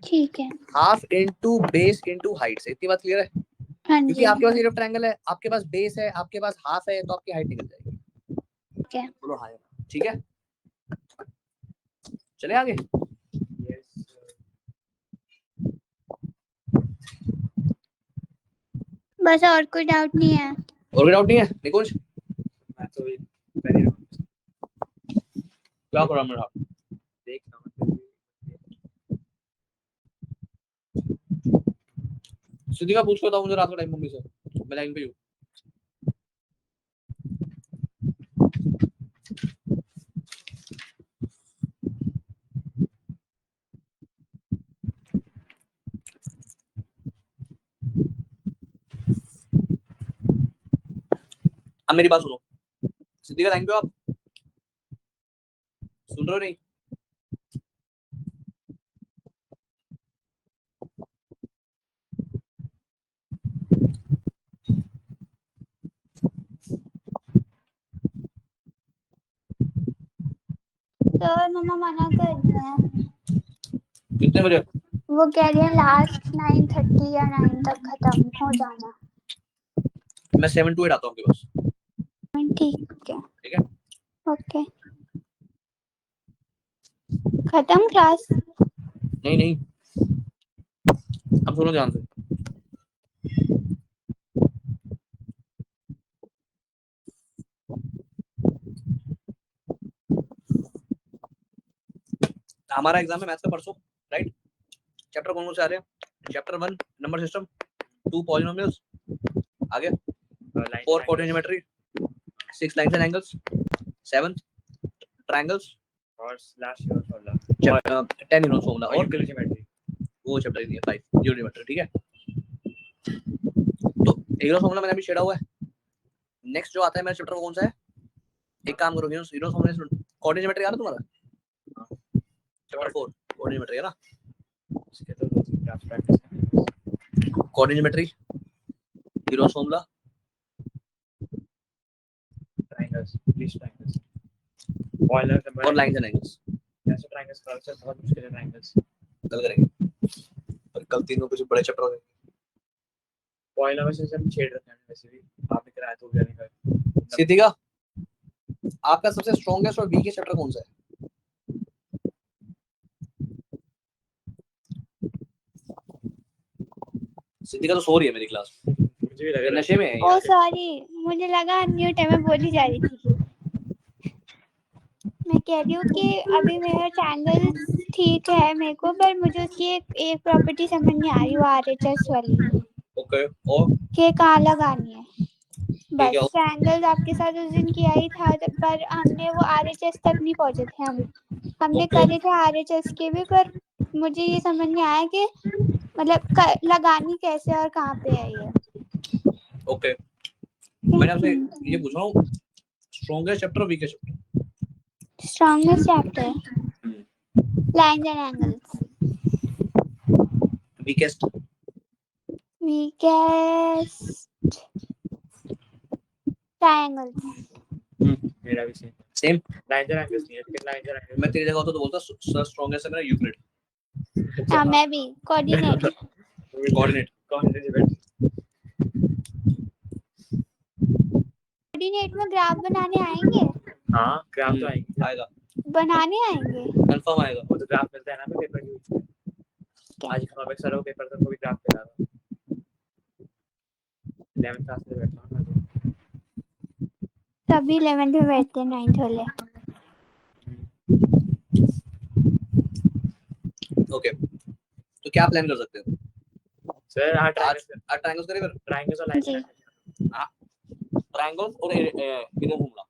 ठीक है। Half into base into height से। इतनी बात क्लियर है? हाँ क्योंकि जी। आपके पास एरिया ऑफ ट्रायंगल है, आपके पास बेस है, आपके पास हाफ है, तो आपकी हाइट निकल जाएगी। ठीक है। बोलो हां, ठीक है, चले आगे। बस और कोई डाउट नहीं है? और कोई डाउट नहीं है निकुंज? मैं तो वेरी क्या कर रहा मेरा? देख रहा सीधी का पूछ के बताओ मुझे रात को टाइम मम्मी से, मैं लाइन पे हूं। अब मेरी बात सुनो, सीधी का लाइन पे हो आप? सुन रहे हो नहीं? सर मम्मा मना कर रहे हैं। कितने बजे? वो कह रही है लास्ट 9:30 या 9 तक खत्म हो जाना। मैं 7 to 8 आता हूँ आपके पास, ठीक है ठीक है? ओके खत्म क्लास नहीं नहीं, अब सुनो ध्यान से। हमारा एग्जाम है मैथ्स का परसों, राइट? चैप्टर कौन कौन से आ रहे हैं? चैप्टर 1 नंबर सिस्टम, 2 पॉलिनोमियल्स, आगे 4 coordinate geometry, 6 lines and angles, 7 triangles और slash unit formula, chapter 10 unit formula और और यूक्लिड ज्योमेट्री, वो चैप्टर ही है 5 ज्योमेट्री, ठीक है? तो यूनिट फॉर्मूला मैंने अभी छेड़ा हुआ है। नेक्स्ट जो आता है मेरा चैप्टर वो कौन सा है? एक काम करो, यूनिट फॉर्मूला कोऑर्डिनेट ज्योमेट्री आ रहा है तुम्हारा? चैप्टर 4 कोऑर्डिनेट ज्योमेट्री है ना? इसके तो 2-3 क्लास प्रैक्टिस है। Coordinate geometry, unit formula, triangles, please triangles, Euler number और लाइंस एंड एंगल्स। ऐसे ट्रायंगल्स का आंसर बहुत मुश्किल है। ट्रायंगल्स कल करेंगे, पर कल 3 को कुछ बड़े चैप्टर हो जाएंगे। ऑयलर वैसे सब छेड़ रखे हैं वैसे भी, आपने कराया तो भी नहीं कर। सिद्धिका, आपका सबसे स्ट्रॉन्गेस्ट और वीकेस्ट चैप्टर कौन सा है? सिद्धिका तो सो रही है मेरी क्लास, मुझे भी लग ये रहा नशे में है ओ यार। सॉरी मुझे लगा अनम्यूट है मैं बोली जा रही थी मैं कह रही हूँ कि अभी मेरा ट्रायंगल्स ठीक है मेरे को पर मुझे उसकी एक प्रॉपर्टी समझ नहीं आ रही वो आरएचएस वाली ओके, और कि कहाँ लगानी है ठीक है, बस ट्रायंगल्स आपके साथ उस दिन किया ही था पर हमने वो आरएचएस तक नहीं पहुंचे थे हमने ओके। करे थे आरएचएस के भी पर मुझे ये समझ नहीं आया कि मतलब लगानी कैसे और कहाँ पे है ये ओके। मैंने आपसे ये पूछ रहा हूँ स्ट्रॉन्गेस्ट चैप्टर और weakest chapter? Strongest chapter lines and angles weakest weakest triangles मेरा भी same same. Lines and angles नहीं है लेकिन लाइंस एंड एंगल्स मैं तेरी जगह होता तो बोलता सर स्ट्रॉन्गेस्ट है मेरा यूक्लिड। हाँ मैं भी कोऑर्डिनेट कोऑर्डिनेट कोऑर्डिनेट कोऑर्डिनेट में ग्राफ बनाने आएंगे हां ग्राफ तो आएंगे आएगा, बनाने आएंगे कंफर्म आएगा। वो तो ग्राफ मिलता है ना पेपर के क्या आज हमारे सर को पेपर तक को भी ग्राफ मिला था 11th क्लास में बैठा हूं ना सभी 11th में बैठते हैं 9th वाले ओके, तो क्या प्लान कर सकते हो? सर आज ट्रायंगल्स ट्रायंगल्स करें फिर? ट्रायंगल्स और लाइंस जी ट्रायंगल्स और इधर घूमना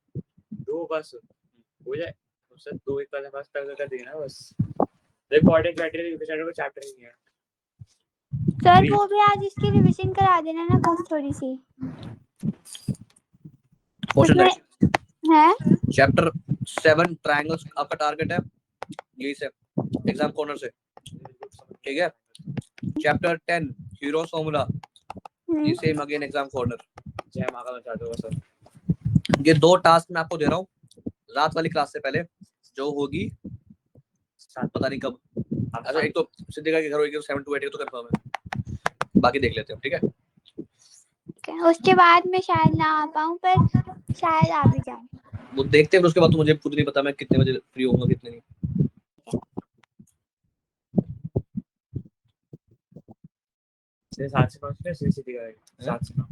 दो बस हो जाए उससे दो एक वाला बस कर देना बस रिकॉर्डिंग क्राइटेरिया यूके का चैप्टर ही है सर वो भी आज इसकी रिवीजन करा देना ना बस थोड़ी सी क्वेश्चन उसमें है चैप्टर 7 ट्रायंगल्स आपका टारगेट है यही से एग्जाम कॉर्नर से, ठीक है? चैप्टर 10 हीरोस फार्मूला ये सेम अगेन एग्जाम कॉर्नर। जय मां का बता दो सर ये दो टास्क मैं आपको दे रहा हूँ रात वाली क्लास से पहले जो होगी पता नहीं कब। अच्छा एक तो सिद्धिका के घर होगी 7 to 8 तो कंफर्म है, बाकी देख लेते हैं, ठीक है? उसके बाद मैं शायद ना आ पाऊँ पर शायद आ भी जाऊँ वो देखते हैं, उसके बाद तो मुझे खुद नहीं पता मैं कितने बजे फ्री होऊंगा कितने नहीं। से 7 से 9 से सीसीटी का 7 से 9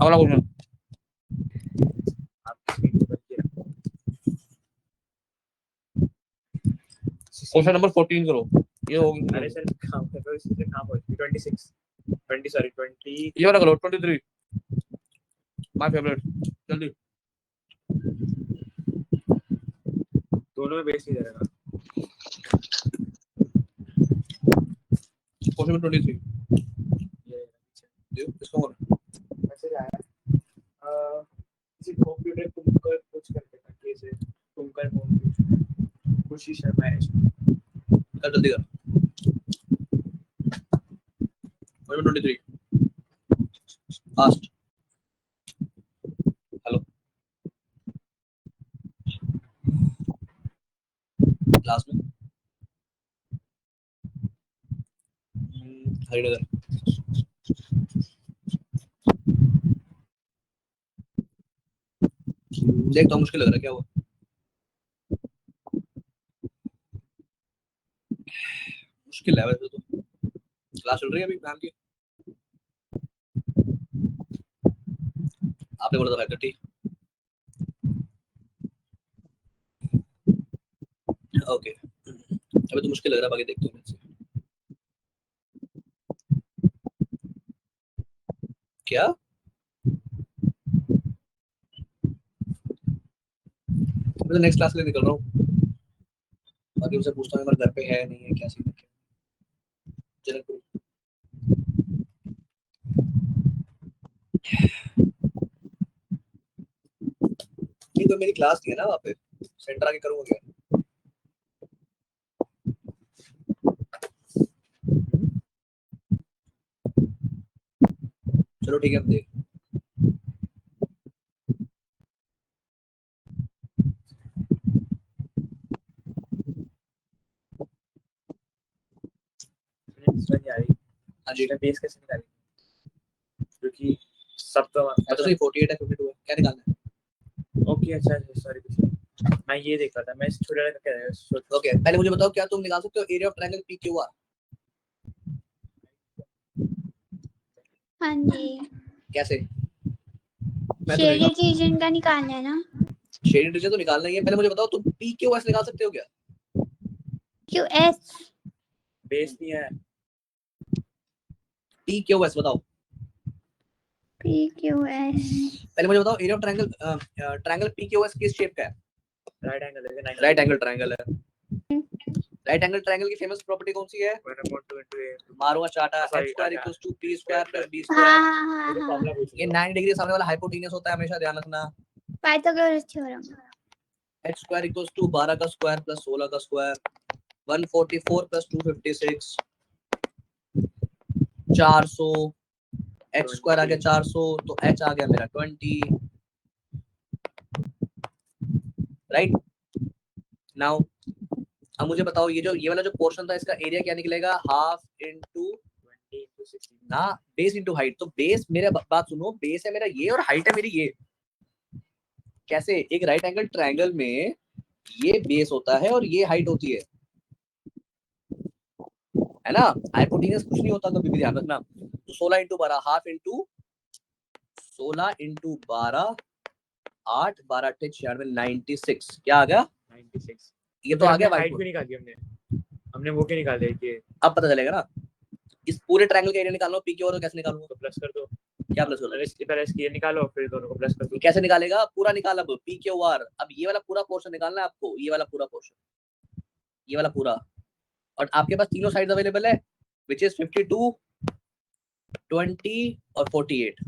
अगला क्वेश्चन, आप स्क्रीन पर किया क्वेश्चन नंबर 14 करो। ये होगी अरे सर काम कर रहे हो इससे काम हो 26 20 सॉरी 20 ये वाला करो 23 माय फेवरेट, जल्दी। दोनों में बेस नहीं दे रहा क्वेश्चन नंबर 23 ये दे इसको करो। मैसेज आया किसी कंप्यूटर कुमकर कुछ करके था कैसे कुमकर खुशी शर्मा है कर जल्दी कर। Question 23 fast. हेलो क्लास में हरिनगर। देख तो मुश्किल लग रहा है, क्या हुआ? मुश्किल है वैसे तो। क्लास चल रही है अभी मैम की? आपने बोला था 5:30। ओके, अभी तो मुश्किल लग रहा है, बाकी देखते हैं। क्या मैं तो नेक्स्ट क्लास के लिए निकल रहा हूँ, बाकी उनसे पूछता हूँ हमारे घर पे है नहीं है, क्या सीन है। जनकपुर। नहीं तो मेरी क्लास नहीं है ना वहाँ पे, सेंटर आके करूँगा क्या? चलो ठीक है, हम देख। हाँ जी, बेस कैसे निकालेंगे? क्योंकि सब तो तो सही 48 है, 52 है, क्या निकालना है? ओके, अच्छा सॉरी, मैं ये देख रहा था, मैं इस छोटे वाले का कह रहा हूँ। ओके, पहले मुझे बताओ, क्या तुम निकाल सकते हो एरिया ऑफ ट्रायंगल PQR? हाँ जी, कैसे? मैं तो शेडेड रीजन का निकालना है ना? शेडेड रीजन तो निकालना ही है। पहले मुझे बताओ, तुम PQS निकाल सकते हो क्या? QS बेस नहीं है। PQS बताओ। PQS पहले मुझे बताओ, एरिया ऑफ ट्रायंगल PQS किस शेप का है? राइट एंगल है, राइट एंगल ट्रायंगल है। राइट एंगल ट्रायंगल की फेमस प्रॉपर्टी कौन सी है? 1/2 मारो चाटा, Sorry, h square okay. equals to p square plus b हाँ square। हाँ हाँ हाँ, ये 90 डिग्री सामने वाला हाइपोटेन्यूस होता है, हमेशा ध्यान रखना। Pythagoras theorem. h square equals to 12 का स्क्वायर प्लस 16 का स्क्वायर, 144 प्लस 256, 400, h स्क्वायर आ गया 400, तो h आ गया मेरा 20, राइट। नाउ अब मुझे बताओ, ये वाला जो पोर्शन था, इसका एरिया क्या निकलेगा? हाफ इनटू 20 into 16 ना बेस इनटू हाइट। तो बेस, मेरे बात सुनो, बेस है मेरा ये और हाइट है मेरी ये। कैसे? एक राइट एंगल ट्रायंगल में ये बेस होता है और ये हाइट होती है ना? हाइपोटेन्यूस कुछ नहीं होता, कभी भी ध्यान रखना। तो 16 इंटू 12, हाफ इंटू 16 इंटू 12, 8 12 96, 96 क्या आ गया? 96। ये तो आ गया हाइट वाइट। क्यों निकाल दी हमने वो क्यों निकाल दिया कि अब पता चलेगा ना। इस पूरे ट्रायंगल का एरिया निकालना हो PQ और कैसे निकालूंगा? तो प्लस कर दो। क्या प्लस करो? पहले इसकी ये निकालो, फिर दोनों को प्लस कर दो। कैसे निकालेगा? पूरा निकाल अब PQR। अब ये वाला पूरा पोर्शन निकालना है आपको, ये वाला पूरा पोर्शन, ये वाला पूरा। और आपके पास तीनों साइड्स अवेलेबल है, विच इज 52, 20 और 48।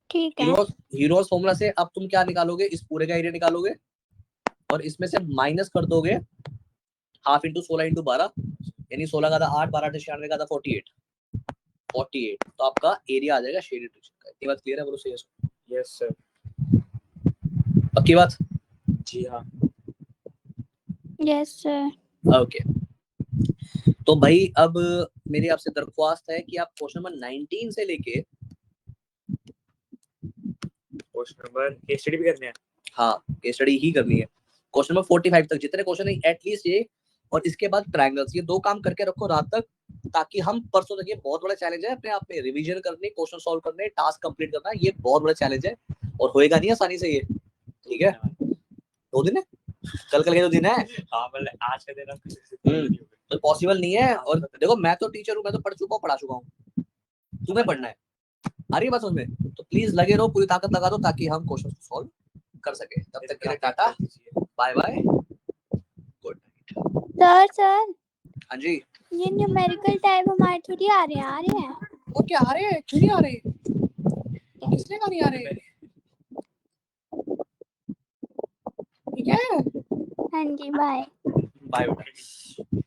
ठीक है। हीरोज फॉर्मूला से अब तुम क्या निकालोगे? इस पूरे का एरिया निकालोगे और इसमें से माइनस कर दोगे हाफ इंटू 16 इंटू 12, यानी 16 का था 8, 12 96 का था 48, 48। तो आपका एरिया आ जाएगा शेडेड रीजन का। इतनी बात क्लियर है? बोलो सही है? Yes sir. पक्की बात? जी हाँ। Yes sir. ओके, तो भाई अब मेरी आपसे दरख्वास्त है कि आप क्वेश्चन नंबर 19 से लेके क्वेश्चन नंबर केस स्टडी भी करने हैं। हाँ, केस स्टडी ही करनी है। क्वेश्चन नंबर 45 तक जितने क्वेश्चन है एटलीस्ट ये, और इसके बाद ट्रायंगल्स, ये दो काम करके रखो रात तक, ताकि हम परसों तक, ये बहुत बड़ा चैलेंज है अपने आप में, रिवीजन करने, क्वेश्चन सॉल्व करने, टास्क कंप्लीट करना, ये बहुत बड़ा चैलेंज है और होएगा नहीं आसानी से ये। ठीक है, 2 दिन है, कल के 2 दिन है। हाँ, मतलब आज का दिन तो पॉसिबल नहीं है। और देखो, मैं तो टीचर हूँ, मैं तो पढ़ चुका हूँ, पढ़ा चुका हूँ, तुम्हें पढ़ना है। आ रही है बात समझ में? तो प्लीज लगे रहो, पूरी ताकत लगा दो, ताकि हम क्वेश्चन सॉल्व कर सके। तब तक के लिए tata, bye bye, good night. Sir हाँ जी, ये न्यूमेरिकल टाइप हमारे थोड़ी आ रहे हैं। वो क्या आ रहे हैं? क्यों नहीं आ रहे? किसने कहा नहीं आ रहे? ठीक है, हाँ जी, बाय। बाय बेटा।